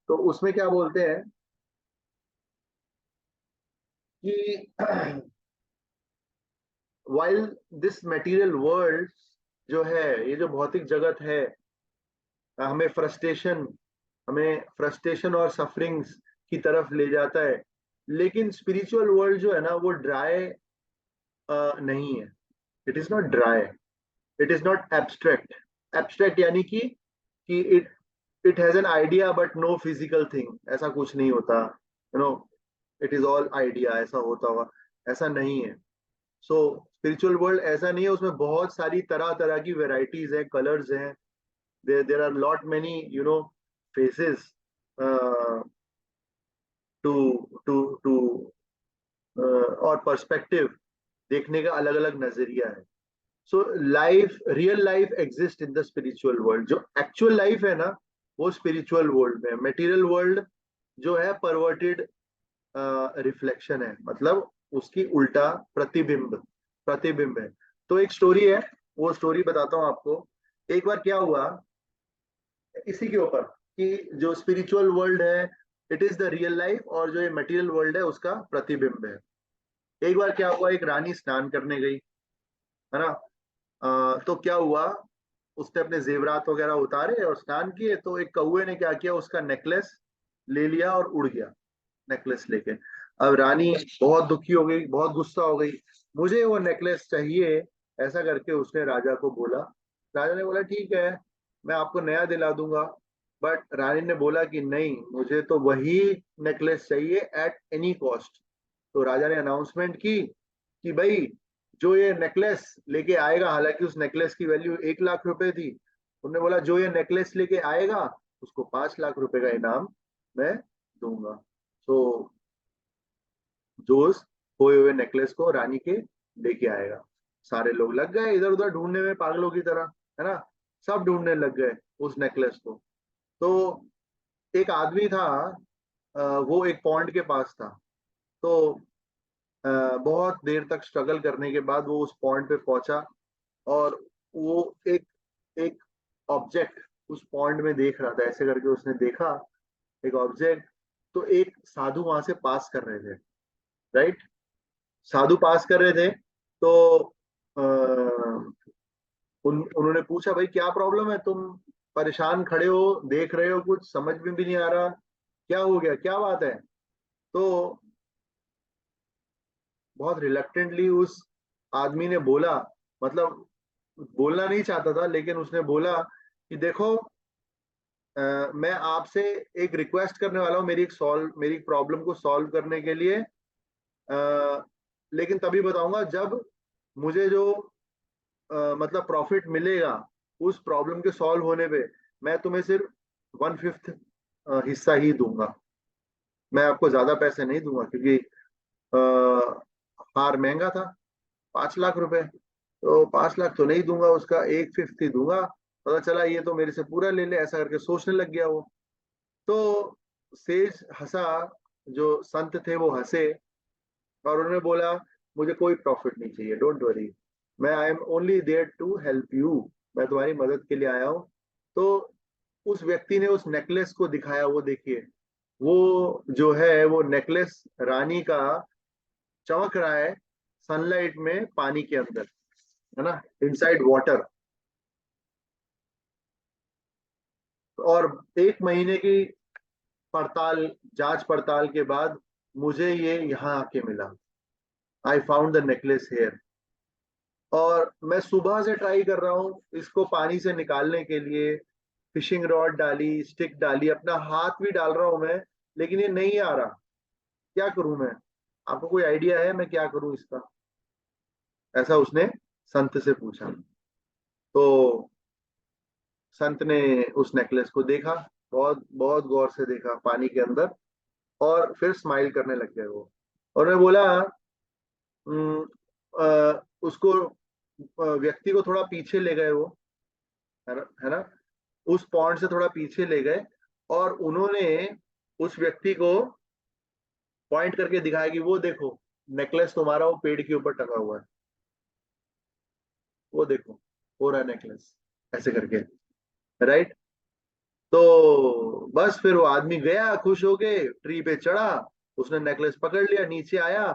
तो उसमें क्या बोलते हैं कि वाइल दिस मटेरियल वर्ल्ड जो है, ये जो भौतिक जगत है, हमें फ्रस्ट्रेशन और सफरिंग्स की तरफ ले जाता है, लेकिन स्पिरिचुअल वर्ल्ड जो है ना, वो ड्राई नहीं है। It is not dry, it is not abstract. Abstract यानी कि it has an idea but no physical thing, ऐसा कुछ नहीं होता, इट इज ऑल आइडिया, ऐसा होता हुआ, ऐसा नहीं है। सो स्पिरिचुअल वर्ल्ड ऐसा नहीं है, उसमें बहुत सारी तरह तरह की वेराइटीज हैं, कलर्स हैं, there are lot many faces too और पर्सपेक्टिव, देखने का अलग अलग नजरिया है। So life, real life exist in the spiritual world. जो एक्चुअल लाइफ है ना, वो स्पिरिचुअल वर्ल्ड में। मटेरियल वर्ल्ड जो है परवर्टेड रिफ्लेक्शन है, मतलब उसकी उल्टा प्रतिबिंब, प्रतिबिंब है। तो एक स्टोरी है, वो स्टोरी बताता हूँ आपको। एक बार क्या हुआ, इसी के ऊपर, कि जो स्पिरिचुअल वर्ल्ड है it is the real life, और जो ये मटेरियल वर्ल्ड है उसका प्रतिबिंब है। एक बार क्या हुआ, एक रानी स्नान करने गई, है ना। तो क्या हुआ, उसने अपने जेवरात वगैरह उतारे और स्नान किए, तो एक कौवे ने क्या किया, उसका नेकलेस ले लिया और उड़ गया, नेकलेस लेके। अब रानी बहुत दुखी हो गई, बहुत गुस्सा हो गई, मुझे वो नेकलेस चाहिए, ऐसा करके उसने राजा को बोला। राजा ने बोला ठीक है, मैं आपको नया दिला दूंगा। बट रानी ने बोला कि नहीं, मुझे तो वही नेकलेस चाहिए एट एनी कॉस्ट। तो राजा ने अनाउंसमेंट की कि भाई जो ये नेकलेस लेके आएगा, हालांकि उस नेकलेस की वैल्यू 1 लाख रुपए थी, उन्होंने बोला जो ये नेकलेस लेके आएगा उसको 5 लाख रुपए का इनाम मैं दूंगा। तो जो उस खोए हुए नेकलेस को रानी के लेके आएगा। सारे लोग लग गए इधर उधर ढूंढने में पागलों की तरह, है ना। सब ढूंढने लग गए उस नेकलेस को। तो एक आदमी था, वो एक पॉन्ड के पास था। तो बहुत देर तक स्ट्रगल करने के बाद वो उस पॉइंट पे पहुंचा, और वो एक एक ऑब्जेक्ट उस पॉइंट में देख रहा था। ऐसे करके उसने देखा एक ऑब्जेक्ट। तो एक साधु वहां से पास कर रहे थे, राइट। साधु पास कर रहे थे। तो अ, उन्होंने पूछा भाई क्या प्रॉब्लम है, तुम परेशान खड़े हो, देख रहे हो, कुछ समझ में भी नहीं आ रहा, क्या हो गया, क्या बात है। तो बहुत रिलक्टेंटली उस आदमी ने बोला, मतलब बोलना नहीं चाहता था, लेकिन उसने बोला कि देखो, मैं आपसे एक रिक्वेस्ट करने वाला हूँ, मेरी प्रॉब्लम को सॉल्व करने के लिए। लेकिन तभी बताऊंगा जब मुझे जो मतलब प्रॉफिट मिलेगा उस प्रॉब्लम के सॉल्व होने पे। मैं तुम्हें सिर्फ 1/5 हिस्सा ही दूंगा, मैं आपको ज्यादा पैसे नहीं दूंगा, क्योंकि हार महंगा था, 5 लाख रुपए। तो 5 लाख तो नहीं दूंगा, उसका 1/5 ही दूंगा। पता चला ये तो मेरे से पूरा ले ले, ऐसा करके सोचने लग गया वो। तो सेज हंसा, जो संत थे वो हंसे, और उन्होंने बोला मुझे कोई प्रॉफिट नहीं चाहिए, डोंट वरी, मैं I am only there to help you, मैं तुम्हारी मदद के लिए आया हूँ। तो उस व्यक्ति ने उस नेकलेस को दिखाया, वो देखिए, वो जो है वो नेकलेस रानी का चमक रहा है सनलाइट में, पानी के अंदर, है ना, इनसाइड वाटर। और 1 महीने की पड़ताल, जांच पड़ताल के बाद मुझे ये यहाँ आके मिला। I found the necklace here. और मैं सुबह से ट्राई कर रहा हूँ इसको पानी से निकालने के लिए, फिशिंग रॉड डाली, स्टिक डाली, अपना हाथ भी डाल रहा हूँ मैं, लेकिन ये नहीं आ रहा। क्या करूं मैं, आपको कोई आइडिया है मैं क्या करूं इसका? ऐसा उसने संत से पूछा। तो संत ने उस नेकलेस को देखा, बहुत बहुत गौर से देखा पानी के अंदर, और फिर स्माइल करने लग गए वो। और उन्होंने बोला, "हम्म, उसको व्यक्ति को थोड़ा पीछे ले गए वो, है ना, उस पॉइंट से थोड़ा पीछे ले गए, और उन्होंने उस व्यक्ति को पॉइंट करके दिखाया कि वो देखो, नेकलेस तुम्हारा वो पेड़ के ऊपर टंगा हुआ है, वो देखो, हो रहा है नेकलेस, ऐसे करके, राइट। तो बस फिर वो आदमी गया खुश होके, ट्री पे चढ़ा, उसने नेकलेस पकड़ लिया, नीचे आया,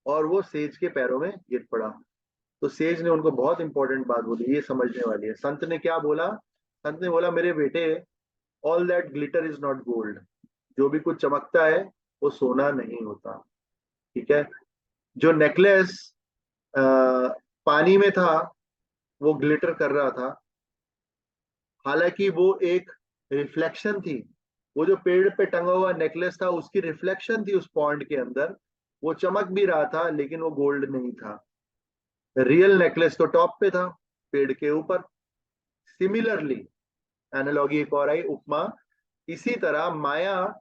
और वो सेज के पैरों में गिर पड़ा। तो सेज ने उनको बहुत इंपॉर्टेंट बात बोली, ये समझने वाली है। संत ने क्या बोला? संत ने बोला, मेरे बेटे, all that glitter is not gold, जो भी कुछ चमकता है वो सोना नहीं होता, ठीक है। जो नेकलेस पानी में था, वो ग्लिटर कर रहा था, हालांकि वो एक रिफ्लेक्शन थी। वो जो पेड़ पे टंगा हुआ नेकलेस था उसकी रिफ्लेक्शन थी उस पॉन्ड के अंदर, वो चमक भी रहा था, लेकिन वो गोल्ड नहीं था। रियल नेकलेस तो टॉप पे था, पेड़ के ऊपर। सिमिलरली, एनालॉगी एक और आई, उपमा, इसी तरह माया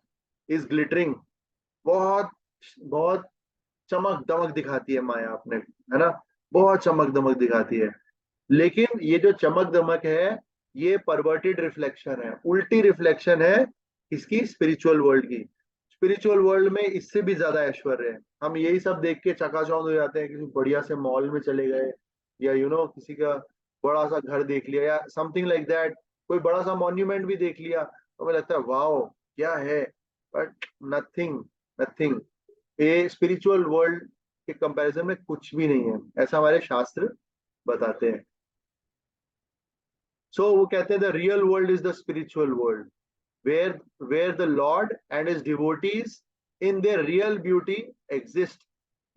इज ग्लिटरिंग, बहुत बहुत चमक दमक दिखाती है माया अपने, है ना, बहुत चमक दमक दिखाती है। लेकिन ये जो चमक दमक है, ये परवर्टेड रिफ्लेक्शन है, उल्टी रिफ्लेक्शन है इसकी, स्पिरिचुअल वर्ल्ड की। स्पिरिचुअल वर्ल्ड में इससे भी ज्यादा ऐश्वर्य है। हम यही सब देख के चकाचौंध हो जाते हैं, किसी बढ़िया से मॉल में चले गए, या किसी का बड़ा सा घर देख लिया, या समथिंग लाइक दैट, कोई बड़ा सा मॉन्यूमेंट भी देख लिया, तो हमें लगता है वाओ क्या है। बट नथिंग, नथिंग, ये स्पिरिचुअल वर्ल्ड के कंपैरिजन में कुछ भी नहीं है, ऐसा हमारे शास्त्र बताते हैं। सो वो कहते हैं the real world is the spiritual world, where the Lord and his devotees in their real beauty exist,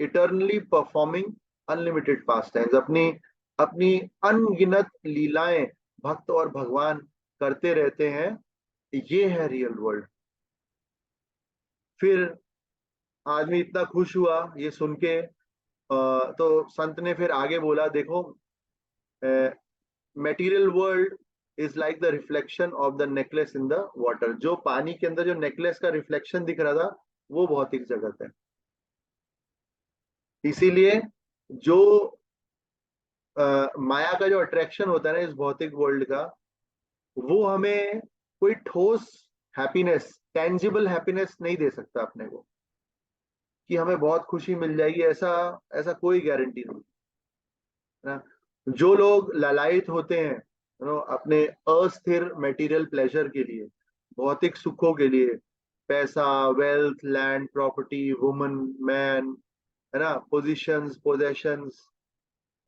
eternally performing unlimited pastimes, अपनी अपनी अनगिनत लीलाएं भक्त और भगवान करते रहते हैं। ये है रियल वर्ल्ड। फिर आदमी इतना खुश हुआ ये सुन के। तो संत ने फिर आगे बोला, देखो, material world is like the reflection of the necklace in the water. जो पानी के अंदर जो नेकलेस का रिफ्लेक्शन दिख रहा था, वो भौतिक जगत है। इसीलिए जो माया का जो अट्रैक्शन होता है ना इस भौतिक वर्ल्ड का, वो हमें कोई ठोस हैप्पीनेस, टेंजिबल हैप्पीनेस नहीं दे सकता अपने को, कि हमें बहुत खुशी मिल जाएगी, ऐसा ऐसा कोई गारंटी नहीं है ना। जो लोग ललायत होते हैं अपने अस्थिर मटेरियल प्लेजर के लिए, भौतिक सुखों के लिए, पैसा, wealth, land, property, woman, man, है ना, positions, possessions,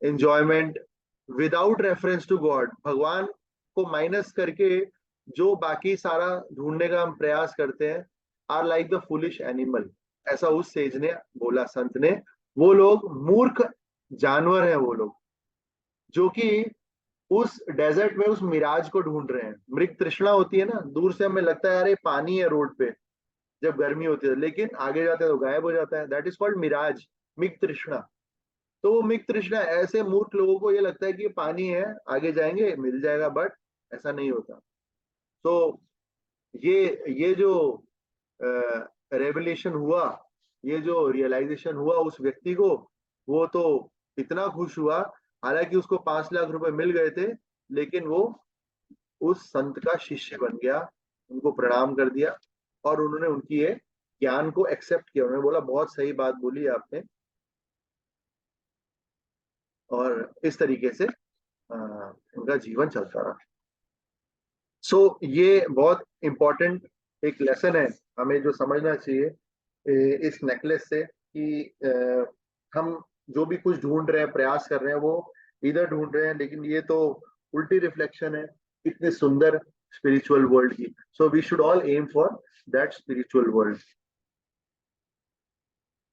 enjoyment, without reference to God, भगवान को माइनस करके जो बाकी सारा ढूंढने का हम प्रयास करते हैं, are like the foolish animal. ऐसा उस सेज ने बोला, संत ने। वो लोग मूर्ख जानवर हैं, वो लोग जो कि उस डेजर्ट में उस मिराज को ढूंढ रहे हैं। मृग तृष्णा होती है ना, दूर से हमें लगता है यार ये पानी है रोड पे जब गर्मी होती है, लेकिन आगे जाते हैं तो गायब हो जाता है। दैट इज कॉल्ड मिराज, मृग तृष्णा। तो वो मृग तृष्णा, ऐसे मूर्ख लोगों को ये लगता है कि ये पानी है, आगे जाएंगे मिल जाएगा, बट ऐसा नहीं होता। तो ये जो रेवलेशन हुआ, ये जो रियलाइजेशन हुआ उस व्यक्ति को, वो तो इतना खुश हुआ। हालांकि उसको 5 लाख रुपए मिल गए थे, लेकिन वो उस संत का शिष्य बन गया, उनको प्रणाम कर दिया, और उन्होंने उनकी ये ज्ञान को एक्सेप्ट किया। उन्होंने बोला बहुत सही बात बोली आपने, और इस तरीके से उनका जीवन चलता रहा। ये बहुत इंपॉर्टेंट एक लेसन है, हमें जो समझना चाहिए इस नेकलेस से, कि हम जो भी कुछ ढूंढ रहे हैं, प्रयास कर रहे हैं, वो इधर ढूंढ रहे हैं, लेकिन ये तो उल्टी रिफ्लेक्शन है इतने सुंदर स्पिरिचुअल वर्ल्ड की। So we should all aim for that spiritual world.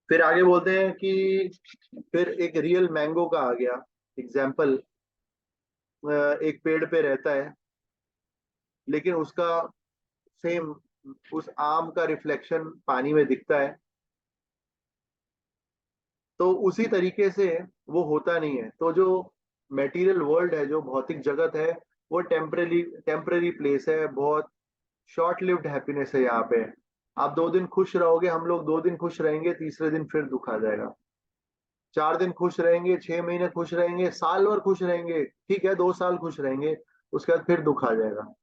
फिर आगे बोलते हैं कि फिर एक रियल मैंगो का आ गया एग्जाम्पल। एक पेड़ पे रहता है, लेकिन उसका सेम उस आम का रिफ्लेक्शन पानी में दिखता है। तो उसी तरीके से वो होता नहीं है। तो जो मेटीरियल वर्ल्ड है, जो भौतिक जगत है, वो टेम्पररी टेम्पररी प्लेस है, बहुत शॉर्ट लिव्ड हैप्पीनेस है यहाँ पे। आप 2 दिन खुश रहोगे, हम लोग 2 दिन खुश रहेंगे, तीसरे दिन फिर दुख आ जाएगा। 4 दिन खुश रहेंगे, 6 महीने खुश रहेंगे, साल भर खुश रहेंगे, ठीक है, 2 साल खुश रहेंगे, उसके बाद फिर दुख आ जाएगा।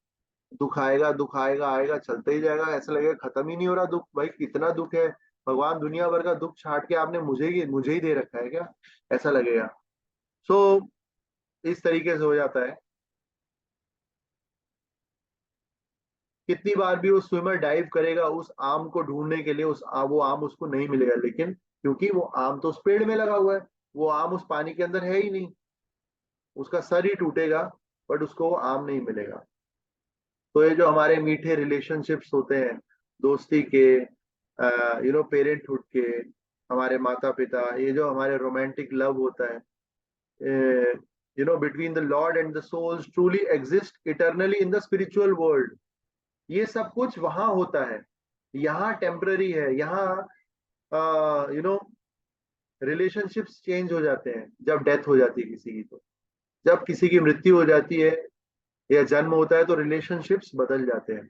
दुख आएगा, दुख आएगा, आएगा, चलते ही जाएगा, ऐसा लगेगा खत्म ही नहीं हो रहा दुख। भाई कितना दुख है, भगवान दुनिया भर का दुख छाट के आपने मुझे ही दे रखा है क्या, ऐसा लगेगा। सो इस तरीके से हो जाता है। कितनी बार भी वो स्विमर डाइव करेगा उस आम को ढूंढने के लिए, वो आम उसको नहीं मिलेगा, लेकिन क्योंकि वो आम तो उस पेड़ में लगा हुआ है, वो आम उस पानी के अंदर है ही नहीं। उसका सर ही टूटेगा, बट उसको वो आम नहीं मिलेगा। तो ये जो हमारे मीठे रिलेशनशिप्स होते हैं, दोस्ती के, पेरेंटहुड के, हमारे माता पिता, ये जो हमारे रोमांटिक लव होता है, between the Lord and the souls truly exist eternally in the spiritual world. ये सब कुछ वहां होता है, यहाँ टेम्पररी है। यहाँ रिलेशनशिप्स चेंज हो जाते हैं जब डेथ हो जाती है किसी की। तो जब किसी की मृत्यु हो जाती है या जन्म होता है, तो रिलेशनशिप्स बदल जाते हैं।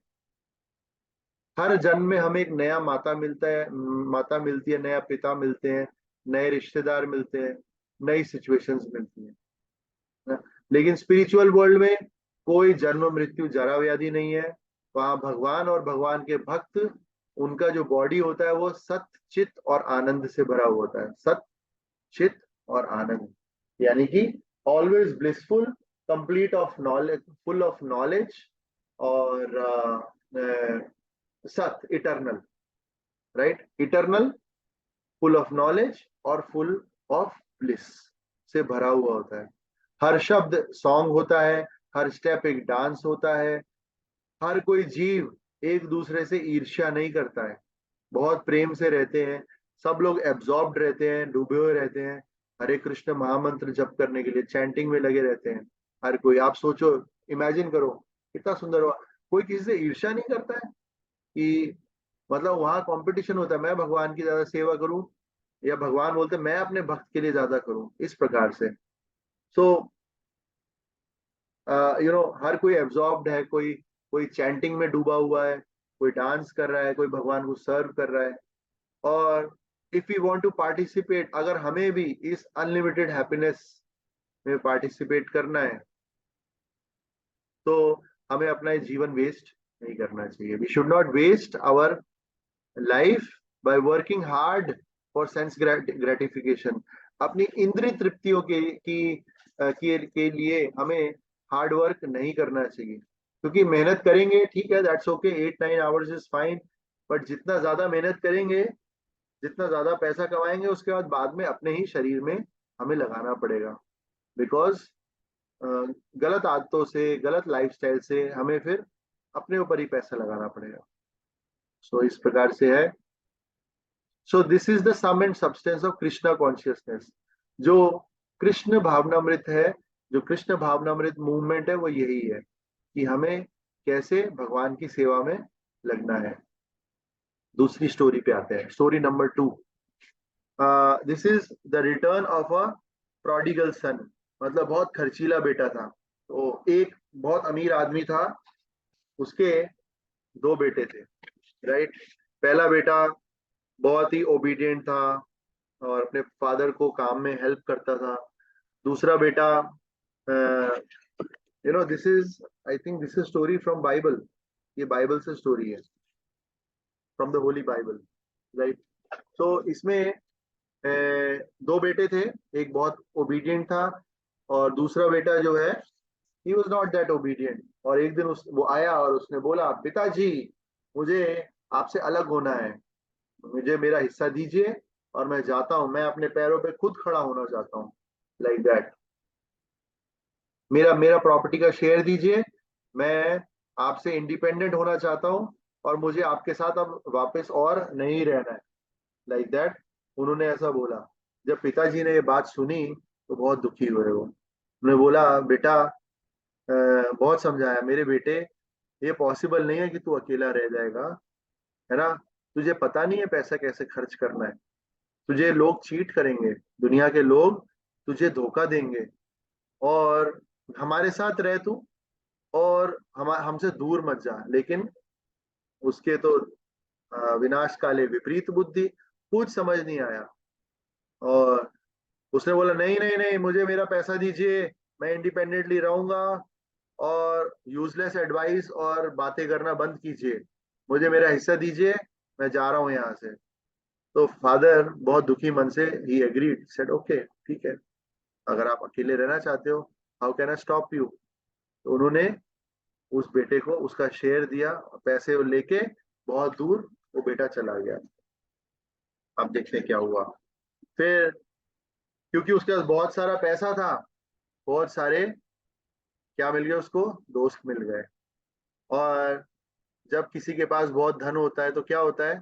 हर जन्म में हमें एक नया माता मिलता है, माता मिलती है, नया पिता मिलते हैं, नए रिश्तेदार मिलते हैं, नई सिचुएशंस मिलती हैं ना? लेकिन स्पिरिचुअल वर्ल्ड में कोई जन्म मृत्यु जरा व्याधि नहीं है। वहां भगवान और भगवान के भक्त, उनका जो बॉडी होता है वो सत, चित और आनंद से भरा हुआ होता है। सत, चित और आनंद, यानी कि always blissful, complete of knowledge, full of knowledge, और सत, eternal, right, eternal, full of knowledge और फुल ऑफ ब्लिस से भरा हुआ होता है। हर शब्द सॉन्ग होता है, हर स्टेप एक डांस होता है। हर कोई जीव एक दूसरे से ईर्ष्या नहीं करता है, बहुत प्रेम से रहते हैं। सब लोग एब्जॉर्ब्ड रहते हैं, डूबे हुए रहते हैं, हरे कृष्ण महामंत्र जप करने के लिए चैंटिंग में लगे रहते हैं। हर कोई, आप सोचो, इमेजिन करो, कितना सुंदर हुआ। कोई किसी से ईर्ष्या नहीं करता है कि मतलब वहां कंपटीशन होता है, मैं भगवान की ज्यादा सेवा करूं या भगवान बोलते मैं अपने भक्त के लिए ज्यादा करूं, इस प्रकार से। सो हर कोई एब्जॉर्ब्ड है, कोई कोई चैंटिंग में डूबा हुआ है, कोई डांस कर रहा है, कोई भगवान को सर्व कर रहा है। और if you want to participate, अगर हमें भी इस अनलिमिटेड हैप्पीनेस में पार्टिसिपेट करना है, तो हमें अपना ये जीवन वेस्ट नहीं करना चाहिए। We should not waste our life by working hard for sense gratification. अपनी इंद्रिय तृप्तियों के लिए हमें हार्ड वर्क नहीं करना चाहिए, क्योंकि मेहनत करेंगे ठीक है, that's okay, 8-9 hours is fine. But जितना ज्यादा मेहनत करेंगे, जितना ज्यादा पैसा कमाएंगे, उसके बाद में अपने ही शरीर में हमें लगाना पड़ेगा। बिकॉज गलत आदतों से, गलत लाइफस्टाइल से हमें फिर अपने ऊपर ही पैसा लगाना पड़ेगा। सो इस प्रकार से है। So this is the sum and substance of Krishna consciousness. जो कृष्ण भावनामृत है, जो कृष्ण भावनामृत मूवमेंट है, वो यही है कि हमें कैसे भगवान की सेवा में लगना है। दूसरी स्टोरी पे आते हैं, story number 2। This is the return of a prodigal सन। मतलब बहुत खर्चीला बेटा था। तो एक बहुत अमीर आदमी था, उसके दो बेटे थे, राइट। पहला बेटा बहुत ही ओबीडियंट था और अपने फादर को काम में हेल्प करता था। दूसरा बेटा, this is, I think this is story from Bible. ये बाइबल से स्टोरी है, from the Holi Bible, right. तो इसमें दो बेटे थे। एक बहुत ओबीडियंट था और दूसरा बेटा जो है, he was not that obedient. और एक दिन वो आया और उसने बोला, पिताजी, मुझे आपसे अलग होना है, मुझे मेरा हिस्सा दीजिए और मैं जाता हूँ, मैं अपने पैरों पे खुद खड़ा होना चाहता हूँ, लाइक दैट। मेरा मेरा प्रॉपर्टी का शेयर दीजिए, मैं आपसे इंडिपेंडेंट होना चाहता हूँ और मुझे आपके साथ अब वापस और नहीं रहना है, लाइक दैट। उन्होंने ऐसा बोला। जब पिताजी ने ये बात सुनी तो बहुत दुखी हुए वो। उन्होंने बोला, बेटा, बहुत समझाया मेरे बेटे, ये पॉसिबल नहीं है कि तू अकेला रह जाएगा, है ना। तुझे पता नहीं है पैसा कैसे खर्च करना है, तुझे लोग चीट करेंगे, दुनिया के लोग तुझे धोखा देंगे। और हमारे साथ रह तू, और हमसे दूर मत जा। लेकिन उसके तो विनाश काले विपरीत बुद्धि, कुछ समझ नहीं आया। और उसने बोला, नहीं नहीं नहीं, मुझे मेरा पैसा दीजिए, मैं इंडिपेंडेंटली रहूंगा, और यूजलेस एडवाइस और बातें करना बंद कीजिए, मुझे मेरा हिस्सा दीजिए, मैं जा रहा हूँ यहाँ से। तो फादर बहुत दुखी मन से, ही एग्रीड, सेड ओके, ठीक है, अगर आप अकेले रहना चाहते हो, how can I stop you. तो उन्होंने उस बेटे को उसका शेयर दिया, पैसे वो लेके बहुत दूर वो बेटा चला गया। अब देखते हैं क्या हुआ फिर। क्योंकि उसके पास बहुत सारा पैसा था, बहुत सारे क्या मिल गए उसको, दोस्त मिल गए। और जब किसी के पास बहुत धन होता है तो क्या होता है,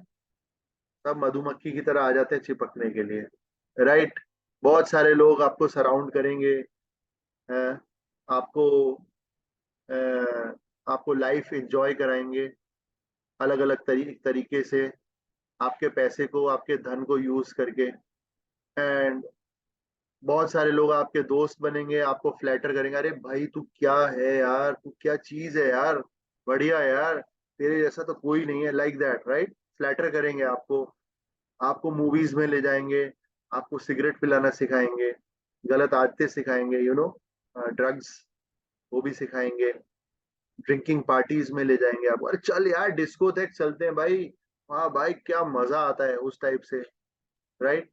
सब मधुमक्खी की तरह आ जाते हैं चिपकने के लिए, राइट। बहुत सारे लोग आपको सराउंड करेंगे, अ, आपको अ, आपको लाइफ एंजॉय कराएंगे अलग अलग तरीके से, आपके पैसे को, आपके धन को यूज करके। एंड बहुत सारे लोग आपके दोस्त बनेंगे, आपको फ्लैटर करेंगे, अरे भाई तू क्या है यार, तू क्या चीज है यार, बढ़िया है यार, तेरे जैसा तो कोई नहीं है, लाइक दैट, राइट। फ्लैटर करेंगे आपको, आपको मूवीज में ले जाएंगे, आपको सिगरेट पिलाना सिखाएंगे, गलत आदतें सिखाएंगे, ड्रग्स, वो भी सिखाएंगे। ड्रिंकिंग पार्टीज में ले जाएंगे आपको, अरे चल यार डिस्को तक चलते हैं भाई, हाँ भाई क्या मजा आता है, उस टाइप से, राइट।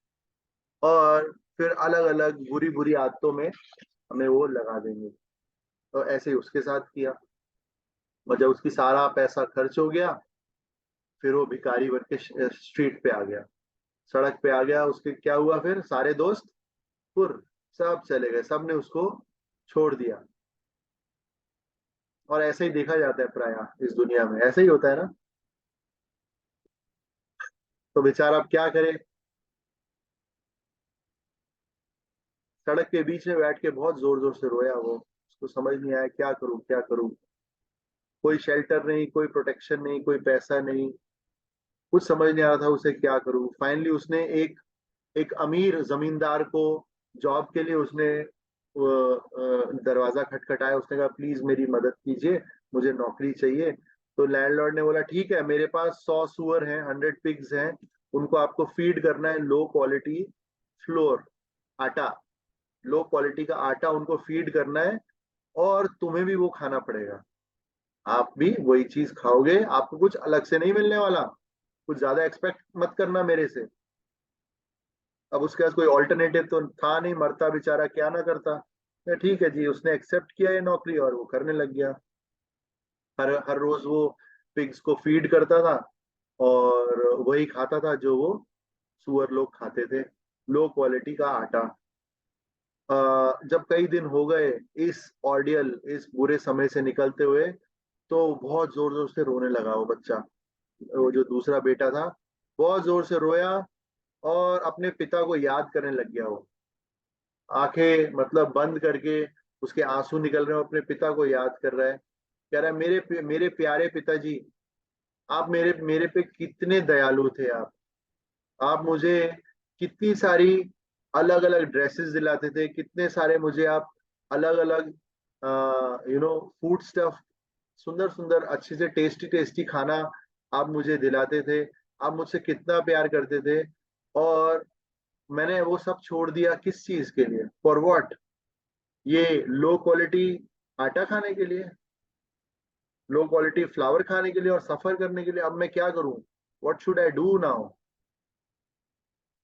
और फिर अलग अलग बुरी बुरी आदतों में हमें वो लगा देंगे। तो ऐसे ही उसके साथ किया। और जब उसकी सारा पैसा खर्च हो गया, फिर वो भिखारी बन के स्ट्रीट पे आ गया, सड़क पे आ गया। उसके क्या हुआ फिर, सारे दोस्त पुर सब चले गए, सब ने उसको छोड़ दिया। और ऐसे ही देखा जाता है प्रायः इस दुनिया में, ऐसे ही होता है ना। तो बेचारा अब क्या करे, सड़क के बीच में बैठ के बहुत जोर जोर से रोया वो। उसको समझ नहीं आया क्या करूं क्या करूं। कोई शेल्टर नहीं, कोई प्रोटेक्शन नहीं, कोई पैसा नहीं, कुछ समझ नहीं आ रहा था उसे क्या करूं। फाइनली उसने एक अमीर जमींदार को जॉब के लिए उसने दरवाजा खटखटाया। उसने कहा प्लीज मेरी मदद कीजिए, मुझे नौकरी चाहिए। तो लैंडलॉर्ड ने बोला ठीक है, मेरे पास 100 सुअर हैं, 100 पिग्स हैं, उनको आपको फीड करना है लो क्वालिटी फ्लोर, आटा, लो क्वालिटी का आटा उनको फीड करना है, और तुम्हें भी वो खाना पड़ेगा। आप भी वही चीज खाओगे, आपको कुछ अलग से नहीं मिलने वाला, कुछ ज्यादा एक्सपेक्ट मत करना मेरे से। अब उसके पास कोई ऑल्टरनेटिव तो था नहीं, मरता बेचारा क्या ना करता। तो ठीक है जी, उसने एक्सेप्ट किया ये नौकरी और वो करने लग गया। हर हर रोज वो पिग्स को फीड करता था, और वही खाता था जो वो सुअर लोग खाते थे, लो क्वालिटी का आटा। जब कई दिन हो गए इस ऑर्डियल, इस बुरे समय से निकलते हुए, तो बहुत जोर जोर से रोने लगा वो बच्चा, वो जो दूसरा बेटा था, बहुत जोर से रोया और अपने पिता को याद करने लग गया वो। आंखें मतलब बंद करके उसके आंसू निकल रहे हैं, अपने पिता को याद कर रहा है। कह रहा है मेरे प्यारे पिताजी, आप मेरे मेरे पे कितने दयालु थे आप मुझे कितनी सारी अलग अलग ड्रेसेस दिलाते थे, कितने सारे मुझे आप अलग अलग फूड स्टफ, सुंदर सुंदर अच्छे से टेस्टी टेस्टी खाना आप मुझे दिलाते थे, आप मुझसे कितना प्यार करते थे। और मैंने वो सब छोड़ दिया किस चीज के लिए, फॉर व्हाट? ये लो क्वालिटी आटा खाने के लिए, लो क्वालिटी फ्लावर खाने के लिए और सफर करने के लिए। अब मैं क्या करूं? What should I do now?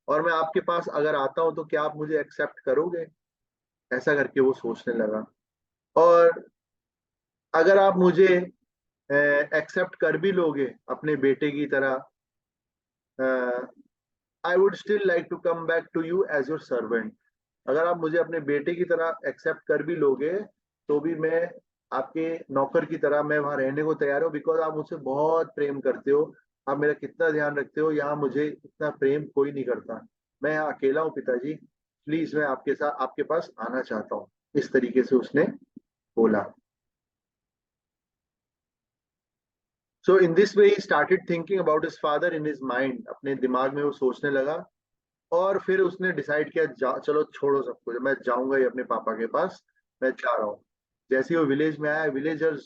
और मैं आपके पास अगर आता हूं तो क्या आप मुझे एक्सेप्ट करोगे? ऐसा करके वो सोचने लगा। और अगर आप मुझे एक्सेप्ट कर भी लोगे अपने बेटे की तरह, I would still like to come back to you as your servant. अगर आप मुझे अपने बेटे की तरह एक्सेप्ट कर भी लोगे, तो भी मैं आपके नौकर की तरह मैं वहां रहने को तैयार हूँ, बिकॉज आप मुझसे बहुत प्रेम करते हो, आप मेरा कितना ध्यान रखते हो। यहाँ मुझे इतना प्रेम कोई नहीं करता, मैं यहाँ अकेला हूँ पिताजी, प्लीज मैं आपके साथ आपके पास आना चाहता हूँ। इस तरीके से उसने बोला। So in this way he started thinking about his father in his mind. अपने दिमाग में वो सोचने लगा, और फिर उसने डिसाइड किया चलो छोड़ो सब कुछ, मैं जाऊंगा ही अपने पापा के पास, मैं जा रहा हूँ। जैसे ही वो विलेज में आया, विलेजर्स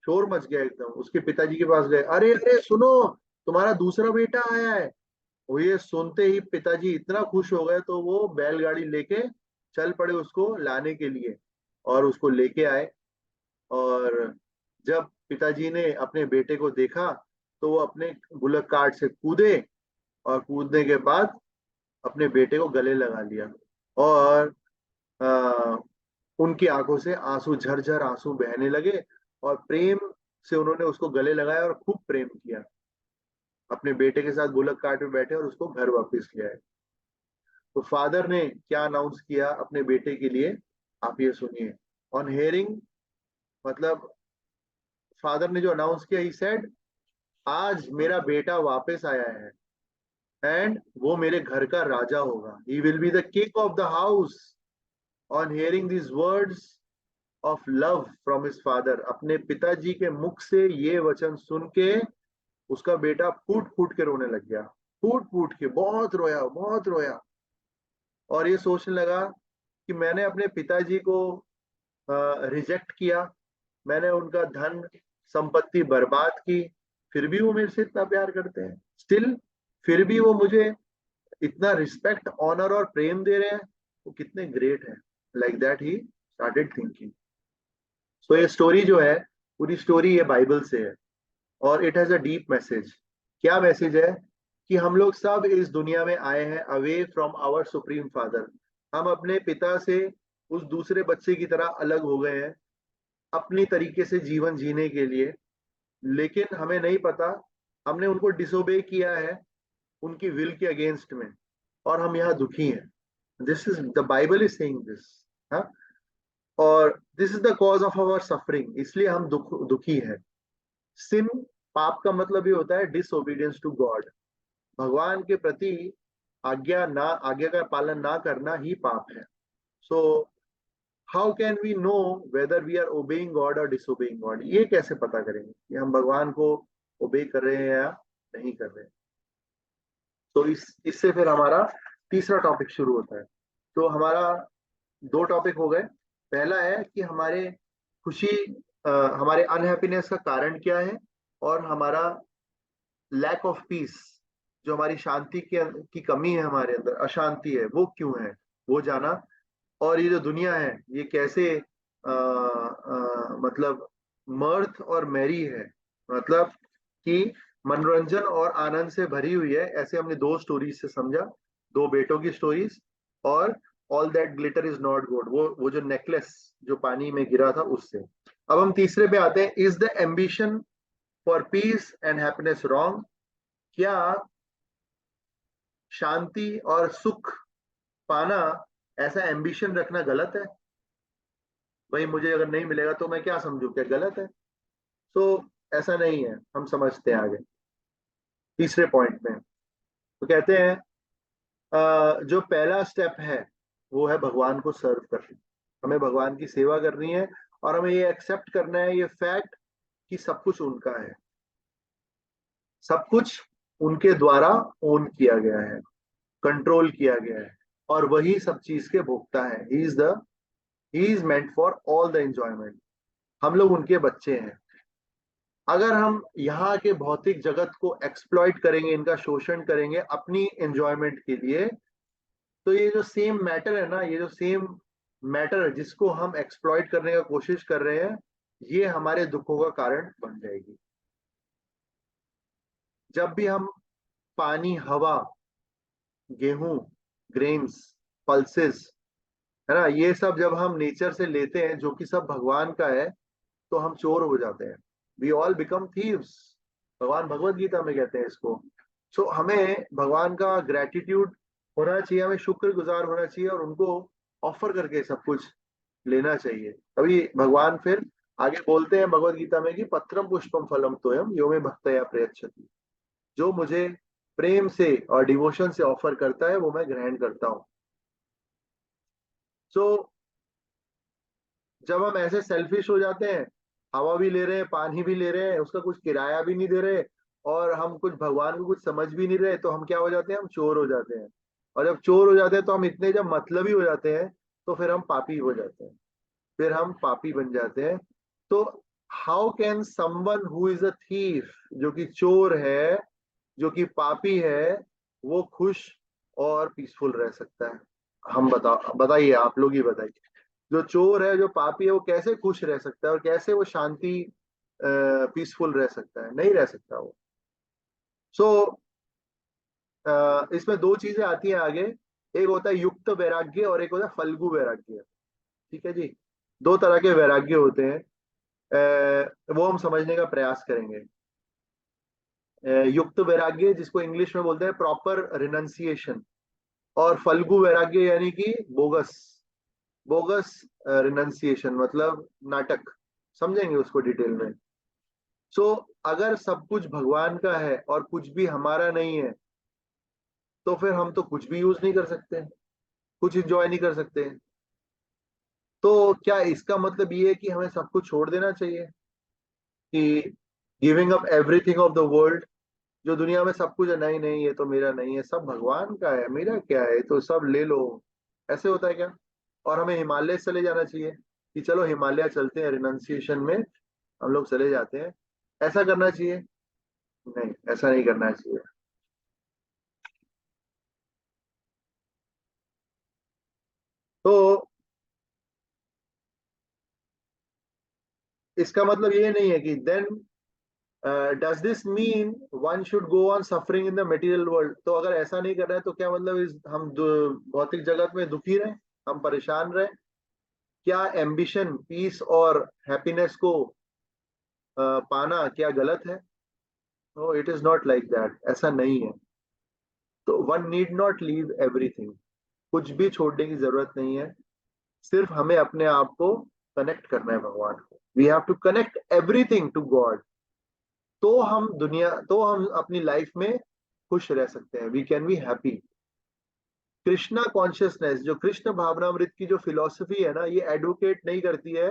शोर मच गया एकदम, उसके पिताजी के पास गए, अरे अरे सुनो, तुम्हारा दूसरा बेटा आया है। वो ये सुनते ही पिताजी इतना खुश हो गए, तो वो बैलगाड़ी लेके चल पड़े उसको लाने के लिए, और उसको लेके आए। और जब पिताजी ने अपने बेटे को देखा, तो वो अपने बुलक कार्ट से कूदे, और कूदने के बाद अपने बेटे को गले लगा लिया। और आ, उनकी आंखों से आंसू, झरझर आंसू बहने लगे, और प्रेम से उन्होंने उसको गले लगाया और खूब प्रेम किया। अपने बेटे के साथ बुलक कार्ट में बैठे और उसको घर वापस ले आए। तो फादर ने क्या अनाउंस किया अपने बेटे के लिए, आप ये सुनिए। ऑन हेयरिंग, मतलब फादर ने जो अनाउंस किया, ही सेड, आज मेरा बेटा वापस आया है, एंड वो मेरे घर का राजा होगा, he will be the king of the house. On hearing these words of love from his father, अपने पिताजी के मुख से ये वचन सुन के उसका बेटा फूट फूट के रोने लग गया। फूट फूट के बहुत रोया, बहुत रोया। और ये सोचने लगा कि मैंने अपने पिताजी को रिजेक्ट किया, मैंने उनका धन संपत्ति बर्बाद की, फिर भी वो मेरे से इतना प्यार करते हैं स्टिल, फिर भी वो मुझे इतना रिस्पेक्ट, ऑनर और प्रेम दे रहे हैं, वो कितने ग्रेट है। Like that he started thinking. So ये स्टोरी जो है, पूरी स्टोरी ये बाइबल से है, और it has a deep message. क्या मैसेज है? कि हम लोग सब इस दुनिया में आए हैं away from our supreme father. हम अपने पिता से उस दूसरे बच्चे की तरह अलग हो गए हैं अपनी तरीके से जीवन जीने के लिए, लेकिन हमें नहीं पता, हमने उनको डिसोबे किया है उनकी विल के अगेंस्ट में, और हम यहाँ दुखी हैं। This is the Bible is saying this. हाँ, और this is the cause of our suffering, इसलिए हम दुखी हैं। सिन, पाप का मतलब ये होता है डिसोबीडियंस टू गॉड, भगवान के प्रति आज्ञा का पालन ना करना ही पाप है। So how can we know whether we are obeying God और डिसोबेइंग गॉड? ये कैसे पता करेंगे कि हम भगवान को ओबे कर रहे हैं या नहीं कर रहे हैं? तो इससे फिर हमारा तीसरा टॉपिक शुरू होता है। तो हमारा 2 टॉपिक हो गए। पहला है कि हमारे खुशी हमारे अनहैप्पीनेस का कारण क्या है, और हमारा लैक ऑफ पीस, जो हमारी शांति की कमी है, हमारे अंदर अशांति है, वो क्यों है, वो जाना। और ये जो दुनिया है ये कैसे मतलब मर्थ और मैरी है, मतलब कि मनोरंजन और आनंद से भरी हुई है। ऐसे हमने 2 स्टोरीज से समझा, 2 बेटों की स्टोरीज, और all that glitter is not gold, वो जो नेकलेस जो पानी में गिरा था उससे। अब हम तीसरे पे आते हैं, is the ambition for piece and happiness wrong? क्या शांति और सुख पाना, ऐसा एम्बिशन रखना गलत है? भाई मुझे अगर नहीं मिलेगा तो मैं क्या समझू, क्या गलत है? तो ऐसा नहीं है, हम समझते हैं आगे तीसरे पॉइंट में। तो कहते हैं जो पहला स्टेप है वो है भगवान को सर्व करना। हमें भगवान की सेवा करनी है, और हमें ये एक्सेप्ट करना है, ये फैक्ट कि सब कुछ उनका है, सब कुछ उनके द्वारा ओन किया गया है, कंट्रोल किया गया है, और वही सब चीज के भोक्ता है। He is meant for all the enjoyment. हम लोग उनके बच्चे हैं। अगर हम यहाँ के भौतिक जगत को एक्सप्लॉइट करेंगे, इनका शोषण करेंगे अपनी एंजॉयमेंट के लिए, तो ये जो सेम मैटर है ना, ये जो सेम मैटर है जिसको हम एक्सप्लॉइट करने का कोशिश कर रहे हैं, ये हमारे दुखों का कारण बन जाएगी। जब भी हम पानी, हवा, गेहूं, ग्रेन्स, पल्सेस, है ना, ये सब जब हम नेचर से लेते हैं जो कि सब भगवान का है, तो हम चोर हो जाते हैं। We all become thieves. भगवान भगवत गीता में कहते हैं इसको। सो हमें भगवान का ग्रेटिट्यूड होना चाहिए, हमें शुक्रगुजार होना चाहिए, और उनको ऑफर करके सब कुछ लेना चाहिए। तभी भगवान फिर आगे बोलते हैं भगवत गीता में कि पत्रम पुष्पम फलम तोयम यो में भक्तया प्रयच्छति। जो मुझे प्रेम से और डिवोशन से ऑफर करता है वो मैं ग्रहण करता हूँ। सो जब हम ऐसे सेल्फिश हो जाते हैं, हवा भी ले रहे हैं, पानी भी ले रहे हैं, उसका कुछ किराया भी नहीं दे रहे, और हम कुछ भगवान को कुछ समझ भी नहीं रहे, तो हम क्या हो जाते हैं, हम चोर हो जाते हैं। और जब चोर हो जाते हैं तो हम इतने जब मतलबी हो जाते हैं, तो फिर हम पापी हो जाते हैं, फिर हम पापी बन जाते हैं। तो how can someone who is a thief, जो कि चोर है, जो कि पापी है, वो खुश और पीसफुल रह सकता है? हम बताइए, आप लोग ही बताइए। जो चोर है, जो पापी है, वो कैसे खुश रह सकता है, और कैसे वो शांति पीसफुल रह सकता है? नहीं रह सकता वो। सो इसमें 2 चीजें आती हैं आगे। एक होता है युक्त वैराग्य, और एक होता है फल्गु वैराग्य। ठीक है जी। 2 तरह के वैराग्य होते हैं। वो हम समझने का प्रयास करेंगे। युक्त वैराग्य, जिसको इंग्लिश में बोलते हैं प्रॉपर रिनंसिएशन, और फल्गु वैराग्य यानी कि बोगस बोगस रिनंसिएशन, मतलब नाटक। समझेंगे उसको डिटेल में। सो अगर सब कुछ भगवान का है और कुछ भी हमारा नहीं है, तो फिर हम तो कुछ भी यूज नहीं कर सकते, कुछ एंजॉय नहीं कर सकते। तो क्या इसका मतलब ये है कि हमें सब कुछ छोड़ देना चाहिए, कि giving up everything of the world, जो दुनिया में सब कुछ है, नहीं नहीं ये तो मेरा नहीं है, सब भगवान का है, मेरा क्या है, तो सब ले लो? ऐसे होता है क्या? और हमें हिमालय चले जाना चाहिए, कि चलो हिमालय चलते हैं, रिनंसिएशन में हम लोग चले जाते हैं, ऐसा करना चाहिए? नहीं, ऐसा नहीं करना चाहिए। तो इसका मतलब ये नहीं है कि then does this mean one should go on suffering in the material world? तो अगर ऐसा नहीं कर रहे हैं तो क्या मतलब हम भौतिक जगत में दुखी रहे, हम परेशान रहे? क्या एम्बिशन, पीस और हैप्पीनेस को पाना क्या गलत है? No, it is not like that, ऐसा नहीं है। तो one need not leave everything, कुछ भी छोड़ने की जरूरत नहीं है। सिर्फ हमें अपने आप को कनेक्ट करना है भगवान को। We have to connect everything to God. तो हम अपनी लाइफ में खुश रह सकते हैं, we can be happy. Krishna consciousness, जो कृष्ण भावनामृत की जो फिलॉसफी है ना, ये एडवोकेट नहीं करती है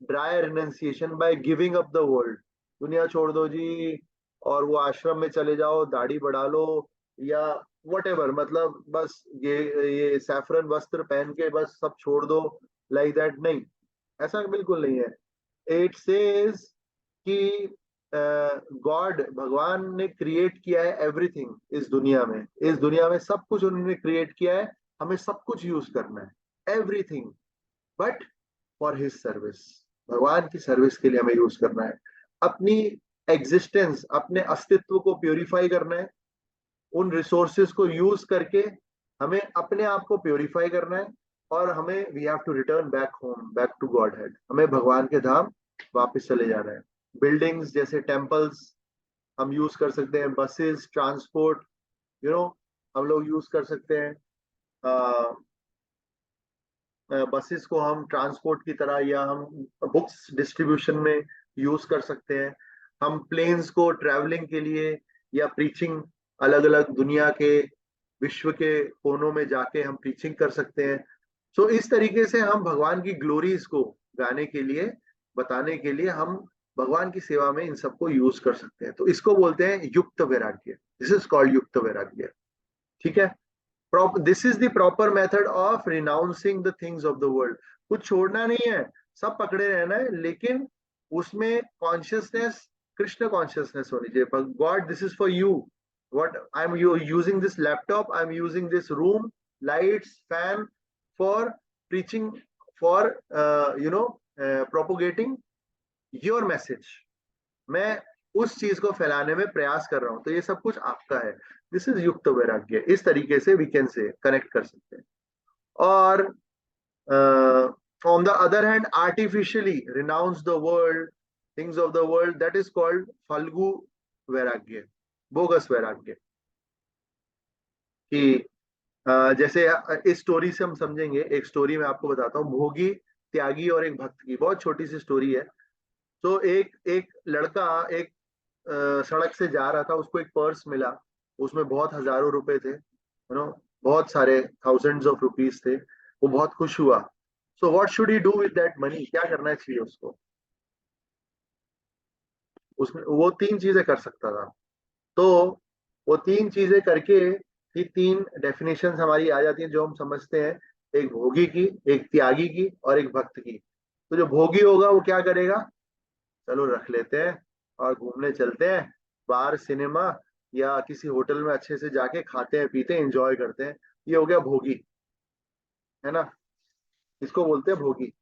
dry renunciation by giving up the world. दुनिया छोड़ दो जी, और वो आश्रम में चले जाओ, दाढ़ी बढ़ा लो, या whatever, मतलब बस ये सैफरन वस्त्र पहन के बस सब छोड़ दो, लाइक दैट, नहीं, ऐसा बिल्कुल नहीं है। इट सेज कि गॉड, भगवान ने क्रिएट किया है एवरीथिंग इस दुनिया में, इस दुनिया में सब कुछ उन्होंने क्रिएट किया है, हमें सब कुछ यूज करना है, everything, but for his service, भगवान की सर्विस के लिए हमें यूज करना है। अपनी एग्जिस्टेंस, अपने अस्तित्व को प्योरीफाई करना है, उन रिसोर्सेज को यूज करके हमें अपने आप को प्योरीफाई करना है, और हमें we have to return back home, back to Godhead, हमें भगवान के धाम वापस चले जाना है। बिल्डिंग्स जैसे टेम्पल्स हम यूज कर सकते हैं, बसेस, ट्रांसपोर्ट, यू नो, हम लोग यूज कर सकते हैं, बसेस को हम ट्रांसपोर्ट की तरह, या हम बुक्स डिस्ट्रीब्यूशन में यूज कर सकते हैं, हम प्लेन्स को ट्रैवलिंग के लिए, या प्रीचिंग, अलग अलग दुनिया के, विश्व के कोनों में जाके हम प्रीचिंग कर सकते हैं। सो इस तरीके से हम भगवान की ग्लोरीज को गाने के लिए, बताने के लिए हम भगवान की सेवा में इन सबको यूज कर सकते हैं। तो इसको बोलते हैं युक्त वैराग्य, दिस इज कॉल्ड युक्त वैराग्य। ठीक है, this is the proper method of renouncing the things of the world. कुछ छोड़ना नहीं है, सब पकड़े रहना है, लेकिन उसमें कॉन्शियसनेस, कृष्ण कॉन्शियसनेस होनी चाहिए। God, this is for you, what I'm using this laptop, I'm using this room, lights, fan, for preaching, for propagating your message, मैं उस चीज को फैलाने में प्रयास कर रहा हूं, तो ये सब कुछ आपका है। दिस इज युक्त वैराग्य, इस तरीके से वी कैन से कनेक्ट कर सकते हैं। और on the other hand, artificially renounce the world, things of the world, that is called फल्गु वैराग्य, बोगस वैराग्य। कि जैसे इस स्टोरी से हम समझेंगे, एक स्टोरी मैं आपको बताता हूँ, भोगी, त्यागी और एक भक्त की, बहुत छोटी सी स्टोरी है। तो एक एक लड़का एक सड़क से जा रहा था, उसको एक पर्स मिला, उसमें बहुत हजारों रुपए थे, यू नो, बहुत सारे थाउजेंड्स ऑफ रुपीज थे। वो बहुत खुश हुआ। So what should he do with that money, क्या करना चाहिए उसको? उसमें वो तीन चीजें कर सकता था। तो वो तीन चीजें करके ही तीन डेफिनेशन हमारी आ जाती हैं जो हम समझते हैं, एक भोगी की, एक त्यागी की और एक भक्त की। तो जो भोगी होगा वो क्या करेगा? चलो रख लेते हैं और घूमने चलते हैं, बाहर, सिनेमा, या किसी होटल में अच्छे से जाके खाते हैं, पीते हैं, एंजॉय करते हैं। ये हो गया भोगी, है ना, इसको बोलते हैं भोगी,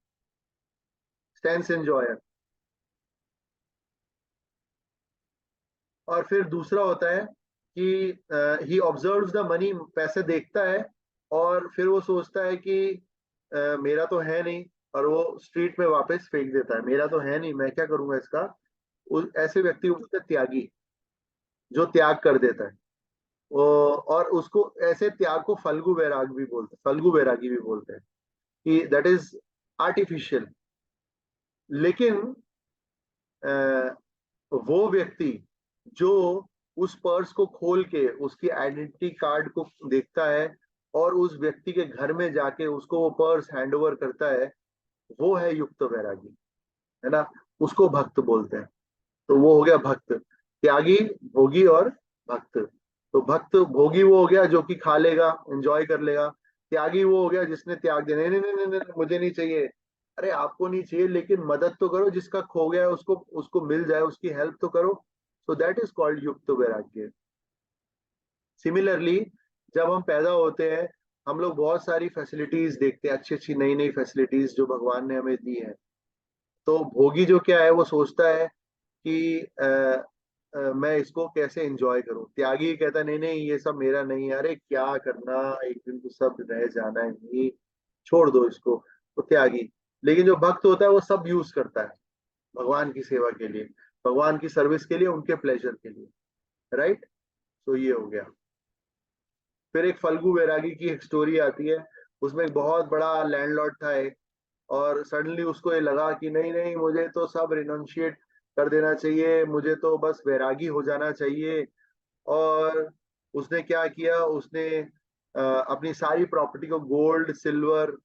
स्टेंस एंजॉयर। और फिर दूसरा होता है कि ही ऑब्जर्व्स द मनी, पैसे देखता है, और फिर वो सोचता है कि मेरा तो है नहीं, और वो स्ट्रीट में वापस फेंक देता है, मेरा तो है नहीं, मैं क्या करूंगा इसका। ऐसे व्यक्ति को बोलते हैं त्यागी, जो त्याग कर देता है। और उसको, ऐसे त्याग को फल्गु वैराग भी बोलते हैं, फल्गु वैरागी भी बोलते हैं, कि दैट इज आर्टिफिशियल। लेकिन वो व्यक्ति जो उस पर्स को खोल के उसकी आइडेंटिटी कार्ड को देखता है, और उस व्यक्ति के घर में जाके उसको वो पर्स हैंड ओवर करता है, वो है युक्त वैरागी, है ना, उसको भक्त बोलते हैं। तो वो हो गया भक्त, त्यागी, भोगी और भक्त। तो भक्त, भोगी वो हो गया जो कि खा लेगा, एंजॉय कर लेगा। त्यागी वो हो गया जिसने त्याग दिया, नहीं नहीं नहीं नहीं नहीं, मुझे नहीं चाहिए। अरे आपको नहीं चाहिए, लेकिन मदद तो करो, जिसका खो गया है उसको उसको मिल जाए, उसकी हेल्प तो करो। सो दैट इज कॉल्ड युक्त वैराग्य। सिमिलरली, जब हम पैदा होते हैं, हम लोग बहुत सारी फैसिलिटीज देखते हैं, अच्छी अच्छी नई नई फैसिलिटीज जो भगवान ने हमें दी है। तो भोगी जो क्या है, वो सोचता है कि मैं इसको कैसे एंजॉय करूं। त्यागी कहता है नहीं नहीं, ये सब मेरा नहीं है, अरे क्या करना, एक दिन तो सब रह जाना है, नहीं, छोड़ दो इसको। तो त्यागी। लेकिन जो भक्त होता है वो सब यूज करता है भगवान की सेवा के लिए, भगवान की सर्विस के लिए, उनके प्लेजर के लिए, राइट। तो ये हो गया। फिर एक फल्गु वैरागी की एक स्टोरी आती है। उसमें एक बहुत बड़ा लैंडलॉर्ड था एक, और सडनली उसको ये लगा कि नहीं नहीं, मुझे तो सब रिनोन्शिएट कर देना चाहिए, मुझे तो बस वैरागी हो जाना चाहिए। और उसने क्या किया, उसने अपनी सारी प्रॉपर्टी को, गोल्ड, सिल्वर,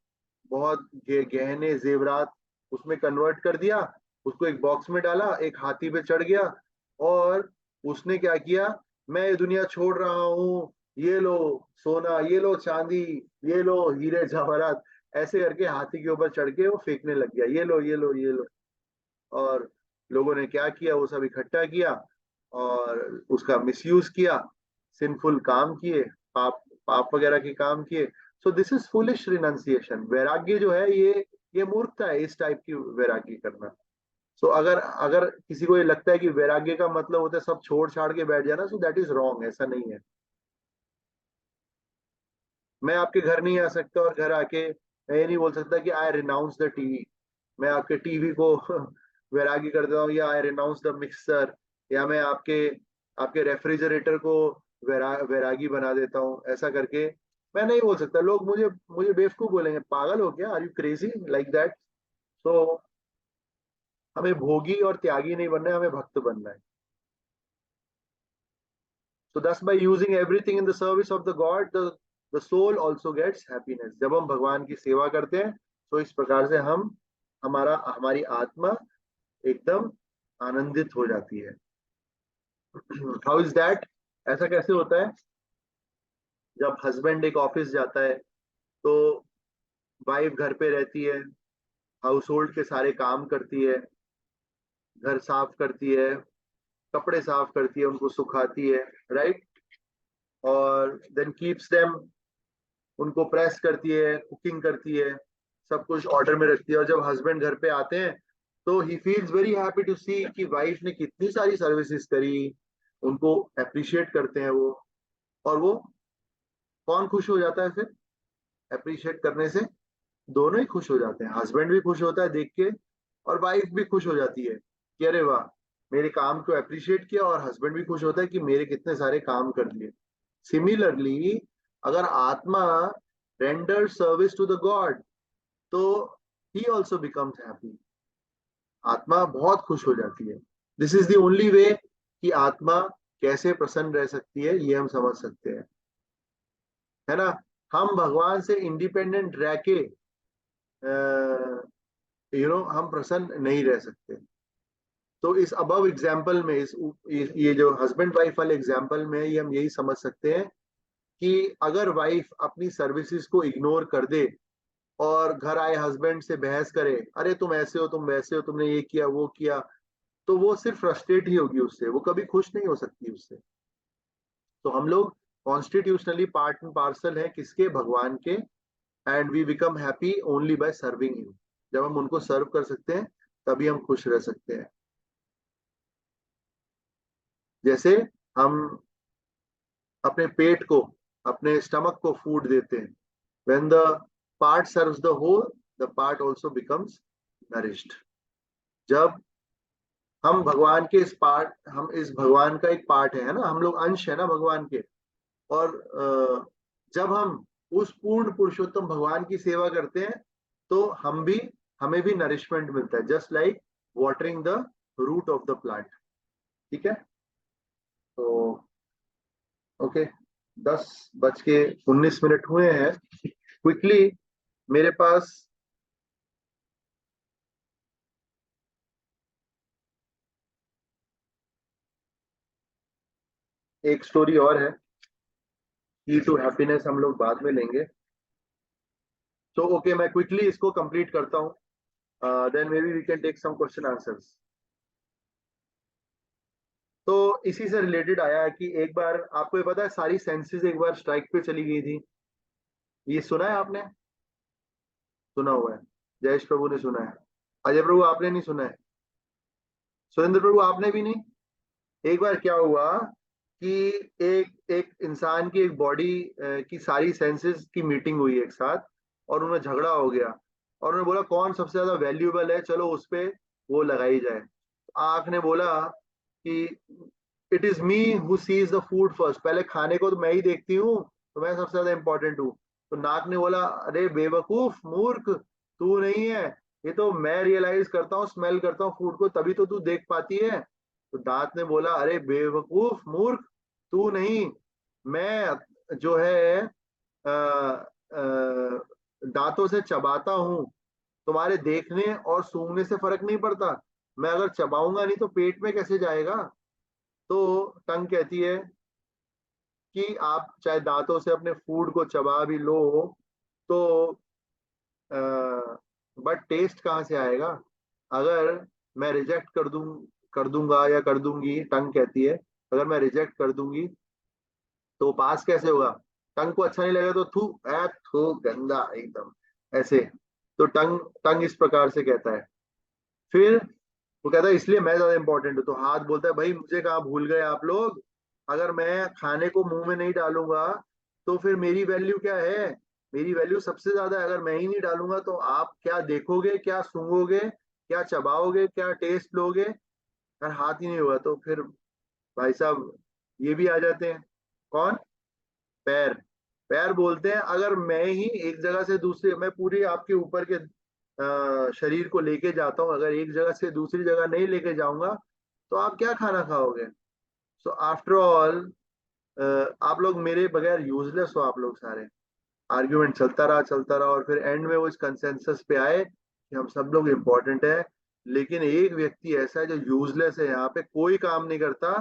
बहुत गहने, जेवरात, उसमें कन्वर्ट कर दिया, उसको एक बॉक्स में डाला, एक हाथी पे चढ़ गया, और उसने क्या किया, मैं ये दुनिया छोड़ रहा हूँ, ये लो सोना, ये लो चांदी, ये लो हीरे जवाहरात, ऐसे करके हाथी के ऊपर चढ़ के वो फेंकने लग गया, ये लो ये लो ये लो। और लोगों ने क्या किया, वो सब इकट्ठा किया और उसका मिसयूज किया, सिंफुल काम किए, पाप पाप वगैरह के काम किए। सो दिस इज फुलिश रिनंसिएशन। वैराग्य जो है ये मूर्खता है, इस टाइप की वैराग्य करना। सो अगर अगर किसी को ये लगता है कि वैराग्य का मतलब होता है सब छोड़ छाड़ के बैठ जाना, सो दैट इज रॉन्ग, ऐसा नहीं है। मैं आपके घर नहीं आ सकता और घर आके मैं ये नहीं बोल सकता कि आई रिनाउंस द टीवी, मैं आपके टीवी को वैरागी कर देता हूँ, या आई रिनाउंस द मिक्सर, या मैं आपके आपके रेफ्रिजरेटर को वैरागी बना देता हूँ, ऐसा करके मैं नहीं बोल सकता। लोग मुझे मुझे बेवकूफ बोलेंगे, पागल हो क्या, are you crazy like that. So हमें भोगी और त्यागी नहीं बनना है, हमें भक्त बनना है। So thus by using everything in the service of the God, the soul also gets happiness. जब हम भगवान की सेवा करते हैं तो इस प्रकार से हम हमारी आत्मा एकदम आनंदित हो जाती है। How is that? ऐसा कैसे होता है? जब हस्बैंड एक ऑफिस जाता है तो वाइफ घर पे रहती है, हाउस होल्ड के सारे काम करती है, घर साफ करती है, कपड़े साफ करती है, उनको सुखाती है, राइट, और देन कीप्स देम, उनको प्रेस करती है, कुकिंग करती है, सब कुछ ऑर्डर में रखती है। और जब हस्बैंड घर पे आते हैं तो he feels very happy to see कि वाइफ ने कितनी सारी सर्विसेज करी, उनको अप्रिशिएट करते हैं वो। और वो कौन खुश हो जाता है फिर अप्रिशिएट करने से? दोनों ही खुश हो जाते हैं, हस्बैंड भी खुश होता है देख के और वाइफ भी खुश हो जाती है कि अरे वाह, मेरे काम को अप्रिशिएट किया, और हस्बैंड भी खुश होता है कि मेरे कितने सारे काम कर दिए। सिमिलरली अगर आत्मा render service to the God तो ही ऑल्सो बिकम्स हैप्पी, आत्मा बहुत खुश हो जाती है। This is the only way कि आत्मा कैसे प्रसन्न रह सकती है, ये हम समझ सकते हैं, है ना। हम भगवान से इंडिपेंडेंट रह के हम प्रसन्न नहीं रह सकते। तो इस अबव एग्जाम्पल में ये जो हस्बैंड वाइफ वाले एग्जाम्पल में ये हम यही समझ सकते हैं कि अगर वाइफ अपनी सर्विसेज को इग्नोर कर दे और घर आए हस्बैंड से बहस करे, अरे तुम ऐसे हो, तुम वैसे हो, तुमने ये किया वो किया, तो वो सिर्फ फ्रस्ट्रेट ही होगी उससे, वो कभी खुश नहीं हो सकती उससे। तो हम लोग कॉन्स्टिट्यूशनली पार्ट एंड पार्सल है किसके? भगवान के। And we become happy only by serving him. जब हम उनको सर्व कर सकते हैं तभी हम खुश रह सकते हैं। जैसे हम अपने पेट को, अपने स्टमक को फूड देते हैं, when the part serves the whole, the part also becomes nourished. जब हम भगवान के इस पार्ट, हम इस भगवान का एक पार्ट है ना, हम लोग अंश है ना भगवान के। और जब हम उस पूर्ण पुरुषोत्तम भगवान की सेवा करते हैं तो हमें भी नरिशमेंट मिलता है, just like watering the root of the plant. ठीक है, तो ओके, 10:19 हुए हैं। क्विकली मेरे पास एक स्टोरी और है, की टू हैप्पीनेस, हम लोग बाद में लेंगे। तो ओके, मैं क्विकली इसको कंप्लीट करता हूँ, then maybe we can take some question answers. तो इसी से रिलेटेड आया है कि एक बार, आपको ये पता है सारी सेंसेस एक बार स्ट्राइक पे चली गई थी, ये सुना है आपने? सुना हुआ है, जयेश प्रभु ने सुना है, अजय प्रभु आपने नहीं सुना है, सुरेंद्र प्रभु आपने भी नहीं। एक बार क्या हुआ कि एक एक इंसान की एक बॉडी की सारी सेंसेस की मीटिंग हुई एक साथ, और उन्हें झगड़ा हो गया, और उन्होंने बोला कौन सबसे ज्यादा वैल्यूएबल है, चलो उस पे वो लगाई जाए। आंख ने बोला कि it is me who seize the food first, पहले खाने को तो मैं ही देखती हूँ, तो मैं सबसे ज्यादा इंपॉर्टेंट हूँ। तो नाक ने बोला अरे बेवकूफ मूर्ख, तू नहीं है, ये तो मैं रियलाइज करता हूँ, स्मेल करता हूँ फूड को, तभी तो तू देख पाती है। तो दांत ने बोला अरे बेवकूफ मूर्ख, तू नहीं, मैं जो है दांतों से चबाता हूँ, तुम्हारे देखने और सूंघने से फर्क नहीं पड़ता, मैं अगर चबाऊंगा नहीं तो पेट में कैसे जाएगा। तो टंग कहती है कि आप चाहे दांतों से अपने फूड को चबा भी लो तो बट टेस्ट कहाँ से आएगा? अगर मैं रिजेक्ट कर दूंगा या कर दूंगी, टंग कहती है, अगर मैं रिजेक्ट कर दूंगी तो पास कैसे होगा? टंग को अच्छा नहीं लगेगा तो थू, थू गंदा एकदम, ऐसे। तो टंग टंग इस प्रकार से कहता है। फिर वो कहता है इसलिए मैं ज्यादा इंपॉर्टेंट हूँ। तो हाथ बोलता है भाई मुझे कहाँ भूल गए आप लोग, अगर मैं खाने को मुंह में नहीं डालूंगा तो फिर मेरी वैल्यू क्या है? मेरी वैल्यू सबसे ज्यादा है। अगर मैं ही नहीं डालूंगा तो आप क्या देखोगे, क्या सूंघोगे, क्या चबाओगे, क्या टेस्ट लोगे? अगर हाथ ही नहीं होगा तो फिर भाई साहब ये भी आ जाते हैं। कौन? पैर। पैर बोलते हैं अगर मैं ही एक जगह से दूसरी, मैं पूरी आपके ऊपर के शरीर को लेके जाता हूँ, अगर एक जगह से दूसरी जगह नहीं लेके जाऊंगा तो आप क्या खाना खाओगे? सो आफ्टर ऑल आप लोग मेरे बगैर यूजलेस हो, आप लोग सारे। आर्ग्यूमेंट चलता रहा और फिर एंड में वो इस कंसेंसस पे आए कि हम सब लोग इम्पोर्टेंट है, लेकिन एक व्यक्ति ऐसा है जो यूजलेस है, यहाँ पे कोई काम नहीं करता,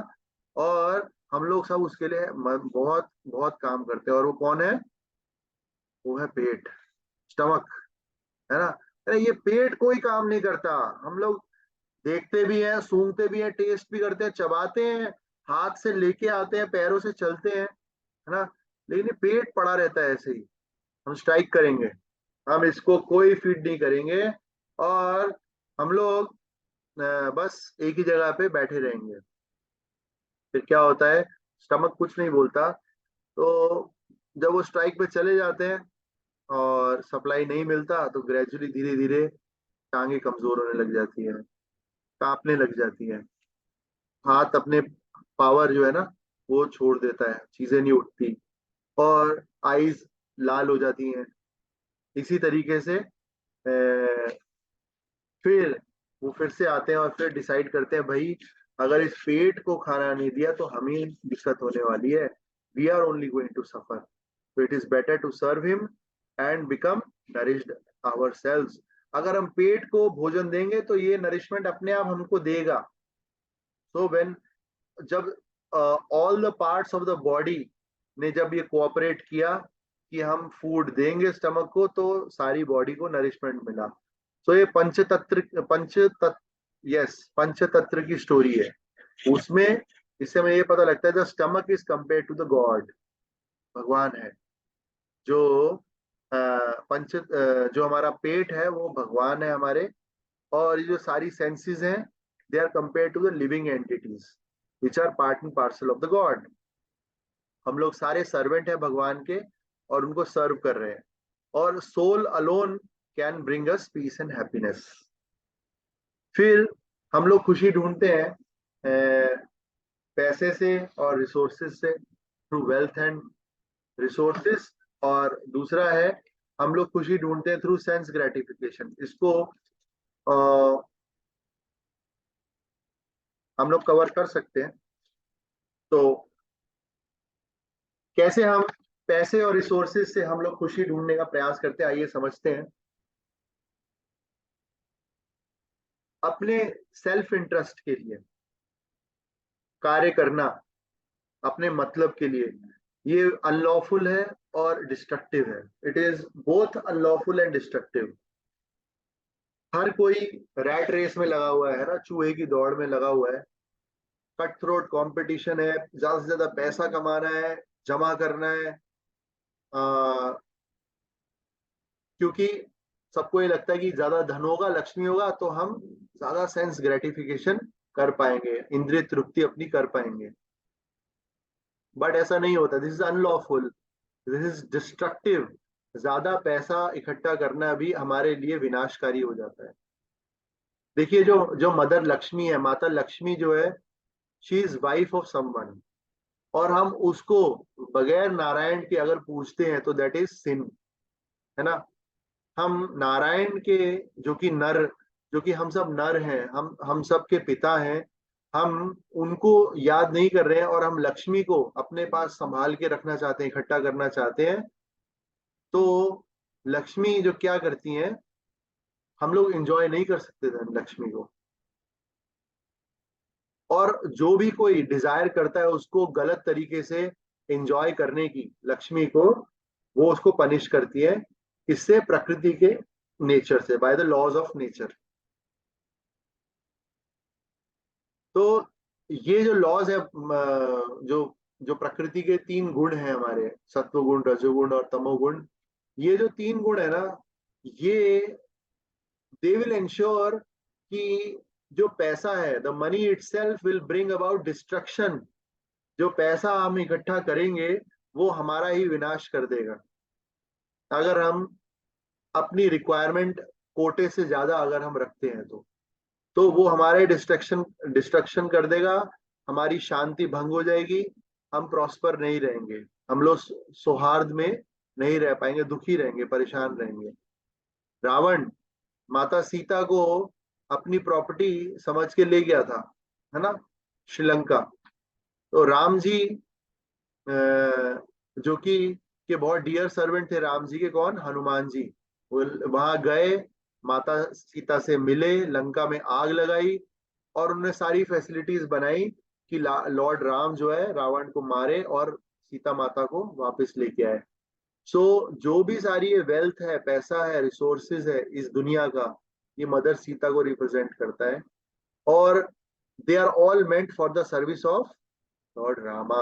और हम लोग सब उसके लिए बहुत बहुत काम करते हैं। और वो कौन है? वो है पेट, स्टमक, है ना? अरे ये पेट कोई काम नहीं करता। हम लोग देखते भी हैं, सूंघते भी हैं, टेस्ट भी करते हैं, चबाते हैं, हाथ से लेके आते हैं, पैरों से चलते हैं, है ना? लेकिन ये पेट पड़ा रहता है ऐसे ही। हम स्ट्राइक करेंगे, हम इसको कोई फीड नहीं करेंगे, और हम लोग बस एक ही जगह पे बैठे रहेंगे। फिर क्या होता है? स्टमक कुछ नहीं बोलता। तो जब वो स्ट्राइक पे चले जाते हैं और सप्लाई नहीं मिलता तो ग्रेजुअली धीरे धीरे टांगे कमजोर होने लग जाती है, कांपने लग जाती है, हाथ अपने पावर जो है ना वो छोड़ देता है, चीजें नहीं उठती, और आईज लाल हो जाती हैं। इसी तरीके से फिर वो फिर से आते हैं और फिर डिसाइड करते हैं भाई अगर इस पेट को खाना नहीं दिया तो हमें दिक्कत होने वाली है, we are only going to suffer, so it is better to serve him and become nourished ourselves। अगर हम पेट को भोजन देंगे तो ये नरिशमेंट अपने आप हमको देगा। सो व्हेन, जब all the parts of the body ने जब ये कोऑपरेट किया कि हम फूड देंगे स्टमक को, तो सारी बॉडी को नरिशमेंट मिला। सो ये पंचतत्व, यस, पंचतत्व की स्टोरी है। उसमें इससे हमें ये पता लगता है the stomach is compare to the God, भगवान है। जो जो हमारा पेट है वो भगवान है हमारे, और ये जो सारी सेंसेस हैं they are compare to the living entities which are part and parcel of the God. हम लोग सारे सर्वेंट हैं भगवान के और उनको सर्व कर रहे हैं, और soul alone can bring us peace and happiness. फिर हम लोग खुशी ढूंढते हैं पैसे से और रिसोर्सेज से, थ्रू वेल्थ एंड रिसोर्सेज। और दूसरा है हम लोग खुशी ढूंढते हैं थ्रू सेंस ग्रेटिफिकेशन। इसको हम लोग कवर कर सकते हैं। तो कैसे हम पैसे और रिसोर्सेज से हम लोग खुशी ढूंढने का प्रयास करते हैं, आइए समझते हैं। अपने सेल्फ इंटरेस्ट के लिए कार्य करना, अपने मतलब के लिए, ये अनलॉफुल है और डिस्ट्रक्टिव है। It is both unlawful and destructive. हर कोई रैट रेस में लगा हुआ है ना, चूहे की दौड़ में लगा हुआ है। कट थ्रोट कंपटीशन है, ज्यादा से ज्यादा पैसा कमाना है, जमा करना है, क्योंकि सबको ये लगता है कि ज्यादा धन होगा, लक्ष्मी होगा तो हम ज्यादा सेंस ग्रेटिफिकेशन कर पाएंगे, इंद्रिय तृप्ति अपनी कर पाएंगे। बट ऐसा नहीं होता, this is unlawful, this is destructive. ज्यादा पैसा इकट्ठा करना भी हमारे लिए विनाशकारी हो जाता है। देखिए जो जो मदर लक्ष्मी है, माता लक्ष्मी जो है, she is wife of someone, और हम उसको बगैर नारायण के अगर पूछते हैं तो दैट इज सिन, है ना? हम नारायण के, जो कि नर, जो कि हम सब नर हैं, हम सब के पिता हैं, हम उनको याद नहीं कर रहे हैं और हम लक्ष्मी को अपने पास संभाल के रखना चाहते हैं, इकट्ठा करना चाहते हैं। तो लक्ष्मी जो क्या करती हैं, हम लोग एंजॉय नहीं कर सकते धन लक्ष्मी को। और जो भी कोई डिजायर करता है उसको गलत तरीके से एंजॉय करने की लक्ष्मी को, वो उसको पनिश करती है। इससे प्रकृति के नेचर से, by the laws of nature. तो ये जो लॉज है, जो जो प्रकृति के तीन गुण हैं हमारे, सत्व गुण, रजोगुण और तमोगुण, ये जो तीन गुण है ना, ये दे विल इंश्योर कि जो पैसा है, the money itself will bring about destruction. जो पैसा हम इकट्ठा करेंगे वो हमारा ही विनाश कर देगा। अगर हम अपनी रिक्वायरमेंट कोटे से ज्यादा अगर हम रखते हैं तो वो हमारे डिस्ट्रक्शन डिस्ट्रक्शन कर देगा। हमारी शांति भंग हो जाएगी। हम प्रॉस्पर नहीं रहेंगे। हम लोग सौहार्द में नहीं रह पाएंगे, दुखी रहेंगे, परेशान रहेंगे। रावण माता सीता को अपनी प्रॉपर्टी समझ के ले गया था, है ना, श्रीलंका। तो राम जी, जो कि के बहुत डियर सर्वेंट थे राम जी के, कौन, हनुमान जी, वो वहां गए, माता सीता से मिले, लंका में आग लगाई और उन्होंने सारी फैसिलिटीज बनाई कि लॉर्ड राम जो है रावण को मारे और सीता माता को वापस लेके आए। सो जो भी सारी ये वेल्थ है, पैसा है, रिसोर्सेज है इस दुनिया का, ये मदर सीता को रिप्रेजेंट करता है। और they are all meant for the service of Lord Rama.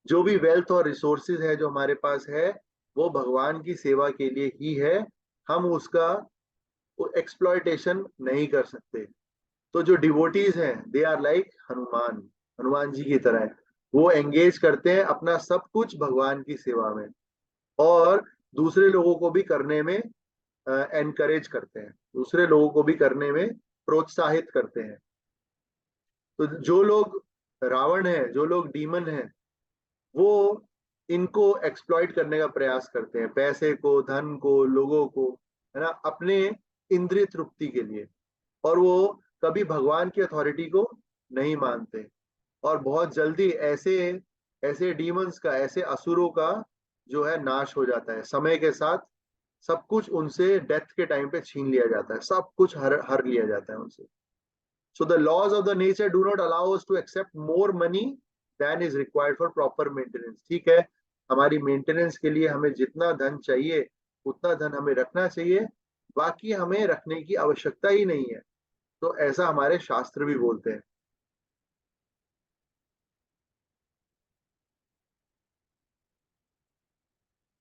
जो भी वेल्थ और रिसोर्सेज है जो हमारे पास है, वो भगवान की सेवा के लिए ही है। हम उसका एक्सप्लॉयटेशन नहीं कर सकते। तो जो डिवोटीज हैं, they are like Hanuman, Hanuman ji की तरह है। वो एंगेज करते हैं अपना सब कुछ भगवान की सेवा में, और दूसरे लोगों को भी करने में एनकरेज करते हैं, दूसरे लोगों को भी करने में प्रोत्साहित करते हैं। तो जो लोग रावण है, जो लोग डीमन है, वो इनको एक्सप्लॉइट करने का प्रयास करते हैं, पैसे को, धन को, लोगों को, है ना, अपने इंद्रिय तृप्ति के लिए। और वो कभी भगवान की अथॉरिटी को नहीं मानते। और बहुत जल्दी ऐसे ऐसे डीमंस का, ऐसे असुरों का जो है नाश हो जाता है समय के साथ। सब कुछ उनसे डेथ के टाइम पे छीन लिया जाता है, सब कुछ हर हर लिया जाता है उनसे। So the laws of the nature do not allow us to accept more money than is required for proper maintenance. ठीक है, हमारी मेंटेनेंस के लिए हमें जितना धन चाहिए उतना धन हमें रखना चाहिए, बाकी हमें रखने की आवश्यकता ही नहीं है। तो ऐसा हमारे शास्त्र भी बोलते हैं।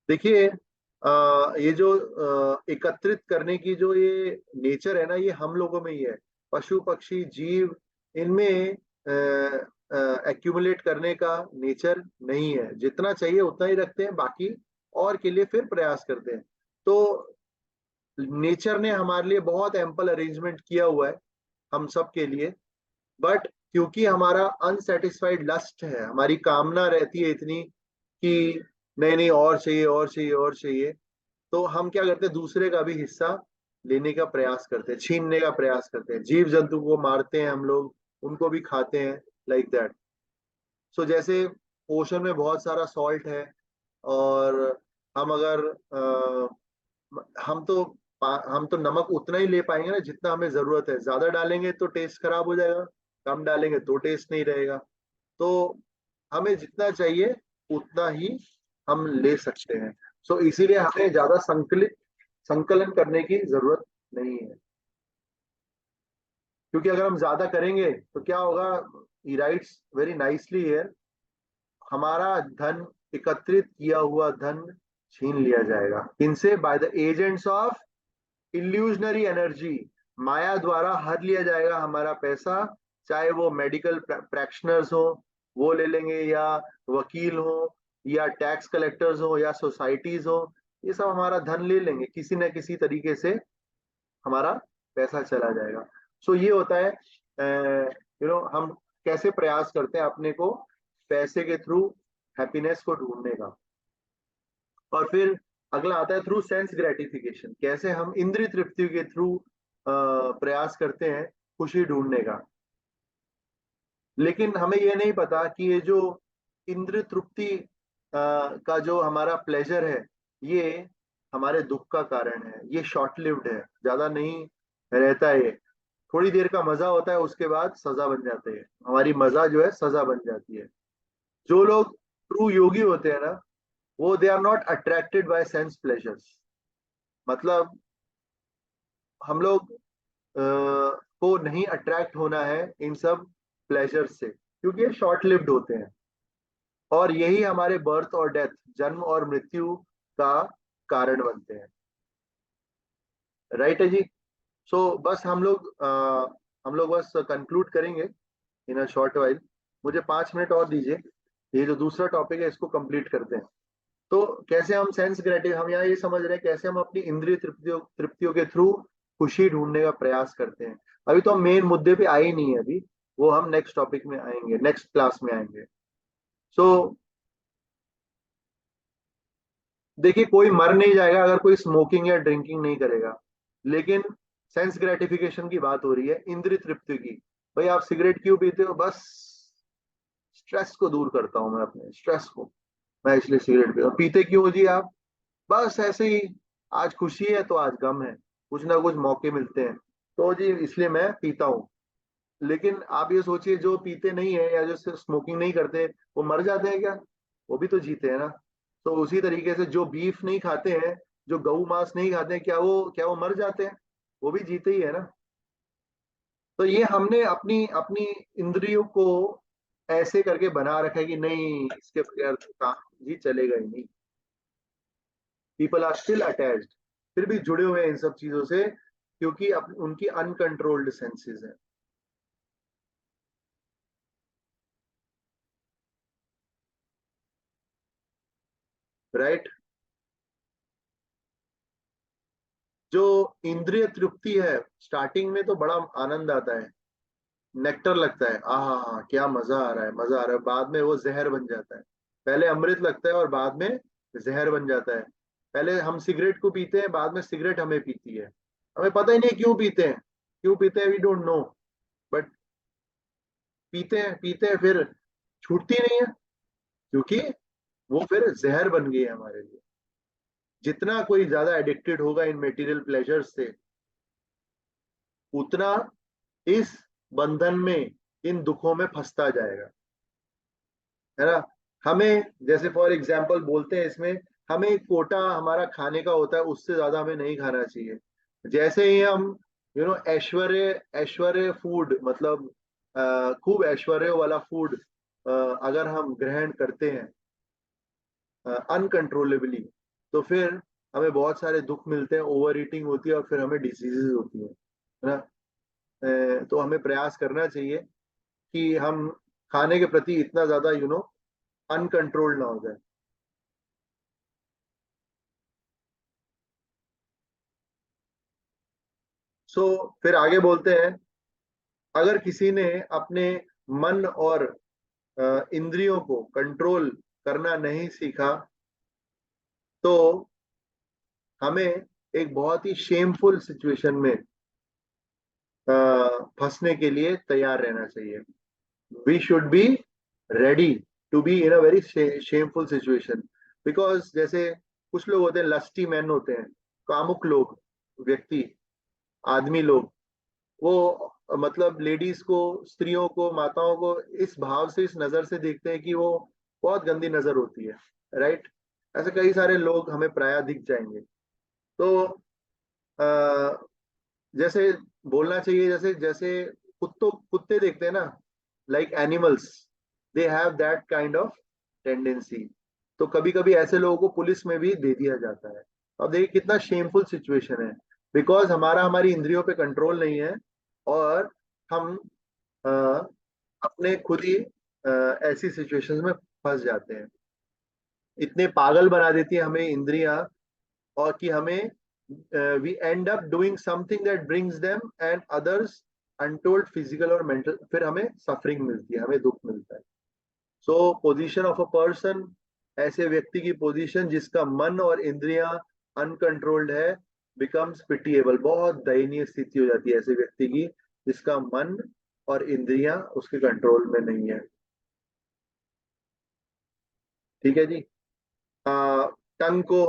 देखिए, ये जो एकत्रित करने की जो ये नेचर है ना, ये हम लोगों में ही है। पशु पक्षी जीव, इनमें एक्यूमुलेट करने का नेचर नहीं है। जितना चाहिए उतना ही रखते हैं, बाकी और के लिए फिर प्रयास करते हैं। तो नेचर ने हमारे लिए बहुत एम्पल अरेंजमेंट किया हुआ है हम सब के लिए। बट क्योंकि हमारा अनसेटिस्फाइड लस्ट है, हमारी कामना रहती है इतनी कि नहीं नहीं, और चाहिए और चाहिए और चाहिए, तो हम क्या करते हैं, दूसरे का भी हिस्सा लेने का प्रयास करते हैं, छीनने का प्रयास करते हैं। जीव जंतु को मारते हैं हम लोग, उनको भी खाते हैं, लाइक दैट। सो जैसे ओशन में बहुत सारा सॉल्ट है, और हम अगर हम तो नमक उतना ही ले पाएंगे ना जितना हमें जरूरत है। ज्यादा डालेंगे तो टेस्ट खराब हो जाएगा, कम डालेंगे तो टेस्ट नहीं रहेगा। तो हमें जितना चाहिए उतना ही हम ले सकते हैं। सो इसीलिए हमें ज्यादा संकलन करने की जरूरत नहीं है। क्योंकि अगर हम ज्यादा करेंगे तो क्या होगा, ही राइट्स वेरी नाइसली हियर, हमारा धन, एकत्रित किया हुआ धन छीन लिया जाएगा। इनसे, by the agents of illusionary energy, माया द्वारा हर लिया जाएगा हमारा पैसा। चाहे वो मेडिकल प्रैक्टिशनर्स हो, वो ले लेंगे, या वकील हो, या टैक्स कलेक्टर्स हो, या सोसाइटीज हो, ये सब हमारा धन ले लेंगे, किसी न किसी तरीके से हमारा पैसा चला जाएगा। सो ये होता है, हम कैसे प्रयास करते हैं अपने को पैसे के थ्रू हैप्पीनेस को ढूंढने का। और फिर अगला आता है थ्रू सेंस ग्रेटिफिकेशन, कैसे हम इंद्रिय तृप्ति के थ्रू प्रयास करते हैं खुशी ढूंढने का। लेकिन हमें ये नहीं पता कि ये जो इंद्रिय तृप्ति का जो हमारा प्लेजर है, ये हमारे दुख का कारण है। ये शॉर्ट लिव्ड है, ज्यादा नहीं रहता है। ये थोड़ी देर का मजा होता है, उसके बाद सजा बन जाते हैं, हमारी मजा जो है सजा बन जाती है। जो लोग ट्रू योगी होते हैं ना, वो they are not attracted by sense pleasures. मतलब हम लोग को नहीं अट्रैक्ट होना है इन सब प्लेजर से, क्योंकि ये शॉर्ट लिव्ड होते हैं, और यही हमारे बर्थ और डेथ, जन्म और मृत्यु का कारण बनते हैं। राइट है जी। सो बस हम लोग बस कंक्लूड करेंगे इन अ शॉर्ट वाइल। मुझे 5 मिनट और दीजिए, ये जो दूसरा टॉपिक है इसको कंप्लीट करते हैं। तो कैसे हम सेंस ग्रेटिव, हम यहाँ ये समझ रहे हैं कैसे हम अपनी इंद्रिय तृप्तियों तृप्तियों के थ्रू खुशी ढूंढने का प्रयास करते हैं। अभी तो हम मेन मुद्दे पे आए ही नहीं है अभी, वो हम नेक्स्ट टॉपिक में आएंगे, नेक्स्ट क्लास में आएंगे। सो देखिए, कोई मर नहीं जाएगा अगर कोई स्मोकिंग या ड्रिंकिंग नहीं करेगा, लेकिन सेंस ग्रेटिफिकेशन की बात हो रही है, इंद्रिय तृप्ति की। भाई आप सिगरेट क्यों पीते हो? बस स्ट्रेस को दूर करता हूँ मैं, अपने स्ट्रेस को, मैं इसलिए सिगरेट पीता हूँ। पीते क्यों हो जी आप? बस ऐसे ही, आज खुशी है तो आज गम है, कुछ ना कुछ मौके मिलते हैं, तो जी इसलिए मैं पीता हूँ। लेकिन आप ये सोचिए, जो पीते नहीं है या जो स्मोकिंग नहीं करते, वो मर जाते हैं क्या? वो भी तो जीते हैं ना। तो उसी तरीके से जो बीफ नहीं खाते हैं, जो गऊ मांस नहीं खाते हैं, क्या वो मर जाते हैं? वो भी जीते ही है ना। तो ये हमने अपनी अपनी इंद्रियों को ऐसे करके बना रखा है कि नहीं, इसके बगैर तो काम जी चलेगा ही नहीं। पीपल आर स्टिल अटैच्ड, फिर भी जुड़े हुए हैं इन सब चीजों से, क्योंकि उनकी अनकंट्रोल्ड सेंसेस है। राइट। जो इंद्रिय तृप्ति है, स्टार्टिंग में तो बड़ा आनंद आता है, नेक्टर लगता है, आहा हा क्या मजा आ रहा है, मजा आ रहा है। बाद में वो जहर बन जाता है। पहले अमृत लगता है और बाद में जहर बन जाता है। पहले हम सिगरेट को पीते हैं, बाद में सिगरेट हमें पीती है। हमें पता ही नहीं क्यों पीते हैं, क्यों पीते हैं वी डोंट नो, बट पीते हैं फिर छूटती नहीं है, क्योंकि वो फिर जहर बन गई है हमारे लिए। जितना कोई ज्यादा एडिक्टेड होगा इन मेटीरियल प्लेजर से, उतना इस बंधन में, इन दुखों में फंसता जाएगा, है ना। हमें जैसे फॉर एग्जाम्पल बोलते हैं इसमें, हमें एक कोटा हमारा खाने का होता है, उससे ज्यादा हमें नहीं खाना चाहिए। जैसे ही हम ऐश्वर्य ऐश्वर्य फूड, मतलब खूब ऐश्वर्य वाला फूड अगर हम ग्रहण करते हैं अनकंट्रोलेबली, तो फिर हमें बहुत सारे दुख मिलते हैं, ओवर ईटिंग होती है और फिर हमें डिसीजेज होती है ना। तो हमें प्रयास करना चाहिए कि हम खाने के प्रति इतना ज्यादा अनकंट्रोल्ड ना हो जाए। सो फिर आगे बोलते हैं, अगर किसी ने अपने मन और इंद्रियों को कंट्रोल करना नहीं सीखा, तो हमें एक बहुत ही शेमफुल सिचुएशन में फंसने के लिए तैयार रहना चाहिए। We should be ready to be in a very shameful situation. Because जैसे कुछ लोग होते हैं, लस्टी मैन होते हैं, कामुक लोग, व्यक्ति, आदमी लोग, वो मतलब लेडीज को, स्त्रियों को, माताओं को इस भाव से, इस नजर से देखते हैं कि वो बहुत गंदी नजर होती है। राइट। ऐसे कई सारे लोग हमें प्राय दिख जाएंगे। तो जैसे बोलना चाहिए, जैसे जैसे कुत्ते देखते हैं ना, like animals, they have that kind of tendency. तो कभी कभी ऐसे लोगों को पुलिस में भी दे दिया जाता है। अब देखिए कितना शेमफुल सिचुएशन है, बिकॉज हमारी इंद्रियों पे कंट्रोल नहीं है, और हम अ, अपने खुद ही ऐसी सिचुएशंस में फंस जाते हैं। इतने पागल बना देती है हमें इंद्रियां, और कि हमें we end up doing something that brings them and others untold physical और मेंटल, फिर हमें सफरिंग मिलती है, हमें दुख मिलता है। So position of a person, ऐसे व्यक्ति की पोजीशन जिसका मन और इंद्रियां अनकंट्रोल्ड है, बिकम्स पिटिएबल। बहुत दयनीय स्थिति हो जाती है ऐसे व्यक्ति की जिसका मन और इंद्रियां उसके कंट्रोल में नहीं है। ठीक है जी। टंग को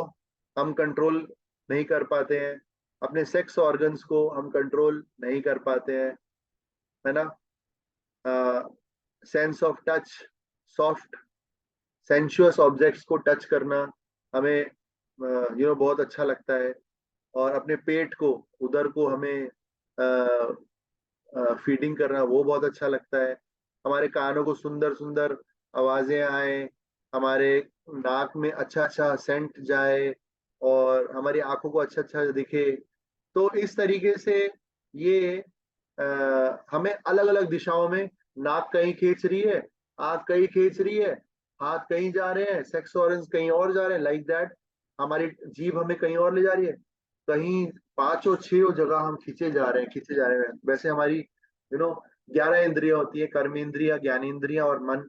हम कंट्रोल नहीं कर पाते हैं, अपने सेक्स ऑर्गन्स को हम कंट्रोल नहीं कर पाते हैं, है ना। Sense of touch, soft sensuous objects को टच करना हमें बहुत अच्छा लगता है, और अपने पेट को, उदर को हमें फीडिंग करना वो बहुत अच्छा लगता है। हमारे कानों को सुंदर सुंदर आवाजें आए, हमारे नाक में अच्छा अच्छा सेंट जाए, और हमारी आंखों को अच्छा अच्छा दिखे। तो इस तरीके से ये हमें अलग अलग दिशाओं में, नाक कहीं खींच रही है, आंख कहीं खींच रही है, हाथ कहीं जा रहे हैं, सेक्स ऑर्गन्स कहीं और जा रहे हैं, लाइक दैट। हमारी जीभ हमें कहीं और ले जा रही है, कहीं पांचों छह जगह हम खींचे जा रहे हैं, खींचे जा रहे हैं। वैसे हमारी 11 इंद्रियां होती है, कर्म इंद्रिया, ज्ञान इंद्रिया और मन।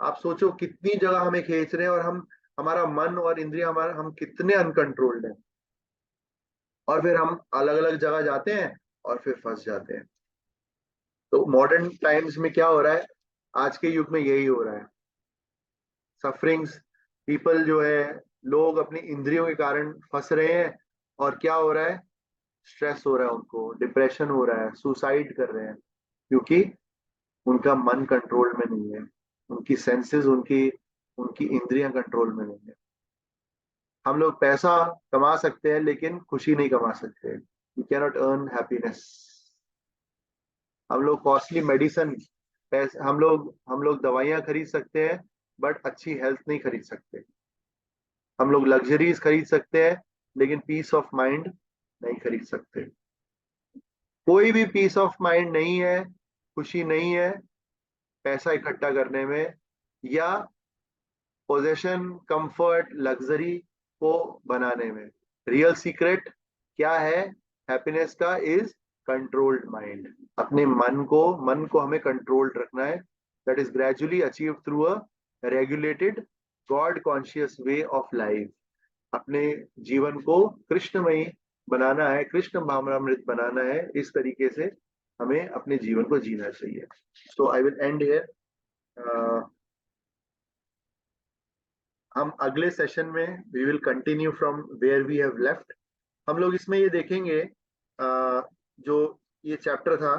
आप सोचो कितनी जगह हमें खींच रहे हैं, और हमारा मन और इंद्रिया, हमारा, हम कितने अनकंट्रोल्ड हैं, और फिर हम अलग अलग जगह जाते हैं और फिर फंस जाते हैं। तो मॉडर्न टाइम्स में क्या हो रहा है, आज के युग में यही हो रहा है। सफरिंग्स, पीपल जो है, लोग अपनी इंद्रियों के कारण फंस रहे हैं, और क्या हो रहा है, स्ट्रेस हो रहा है, उनको डिप्रेशन हो रहा है, सुसाइड कर रहे हैं, क्योंकि उनका मन कंट्रोल में नहीं है, उनकी सेंसेस, उनकी उनकी इंद्रियां कंट्रोल में नहीं है। हम लोग पैसा कमा सकते हैं लेकिन खुशी नहीं कमा सकते। You cannot earn happiness. हम लोग कॉस्टली मेडिसिन, पैसे, हम लोग दवाइयां खरीद सकते हैं, बट अच्छी हेल्थ नहीं खरीद सकते। हम लोग लग्जरीज खरीद सकते हैं, लेकिन पीस ऑफ माइंड नहीं खरीद सकते। कोई भी पीस ऑफ माइंड नहीं है, खुशी नहीं है पैसा इकट्ठा करने में, या पोजेशन, कंफर्ट, लग्जरी को बनाने में। रियल सीक्रेट क्या है हैप्पीनेस का? Is controlled mind. अपने मन को हमें कंट्रोल्ड रखना है। That is gradually achieve through a regulated God conscious way of life. अपने जीवन को कृष्णमयी बनाना है, कृष्ण भावनामृत बनाना है। इस तरीके से हमें अपने जीवन को जीना चाहिए। So I will end here. हम अगले सेशन में we will continue from where we have left. हम लोग इसमें ये देखेंगे, जो ये चैप्टर था,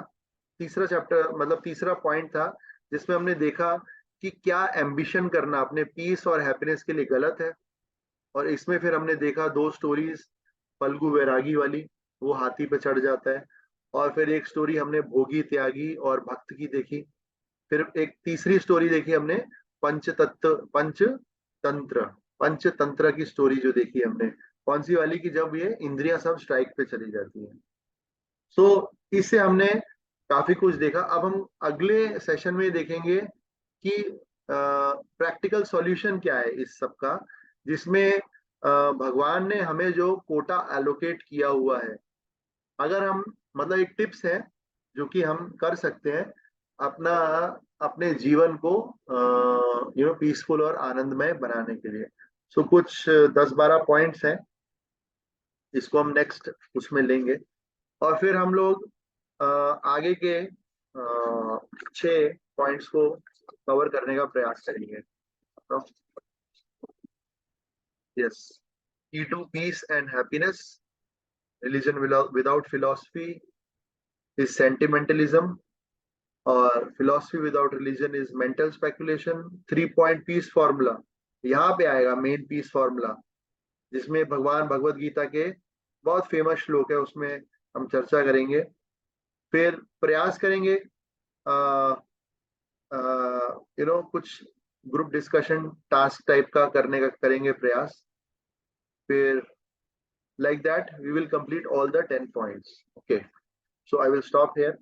तीसरा चैप्टर, मतलब तीसरा पॉइंट था, जिसमें हमने देखा कि क्या एम्बिशन करना अपने पीस और हैप्पीनेस के लिए गलत है। और इसमें फिर हमने देखा दो स्टोरीज, फल्गु वैरागी वाली, वो हाथी पे चढ़ जाता है, और फिर एक स्टोरी हमने भोगी, त्यागी और भक्त की देखी। फिर एक तीसरी स्टोरी देखी हमने, पंचतत्व, पंचतंत्र, पंचतंत्र की स्टोरी जो देखी हमने, कौन सी वाली, की जब ये इंद्रियां सब स्ट्राइक पे चली जाती हैं। सो इससे हमने काफी कुछ देखा। अब हम अगले सेशन में देखेंगे कि प्रैक्टिकल सॉल्यूशन क्या है इस सब का, जिसमें भगवान ने हमें जो कोटा एलोकेट किया हुआ है, अगर हम, मतलब एक टिप्स है जो कि हम कर सकते हैं अपना, अपने जीवन को पीसफुल और आनंदमय बनाने के लिए। सो कुछ 10-12 पॉइंट्स हैं, इसको हम नेक्स्ट उसमें लेंगे, और फिर हम लोग आगे के 6 पॉइंट्स को कवर करने का प्रयास करेंगे। Yes, key to peace and happiness, religion without philosophy is sentimentalism, और philosophy without religion is mental speculation. 3 point peace formula, यहाँ पे आएगा मेन पीस फॉर्मूला, जिसमें भगवान भगवत गीता के बहुत फेमस श्लोक है, उसमें हम चर्चा करेंगे। फिर प्रयास करेंगे कुछ ग्रुप डिस्कशन टास्क टाइप का करने का करेंगे प्रयास। फिर like that we will complete all the 10 points. Okay, so I will stop here.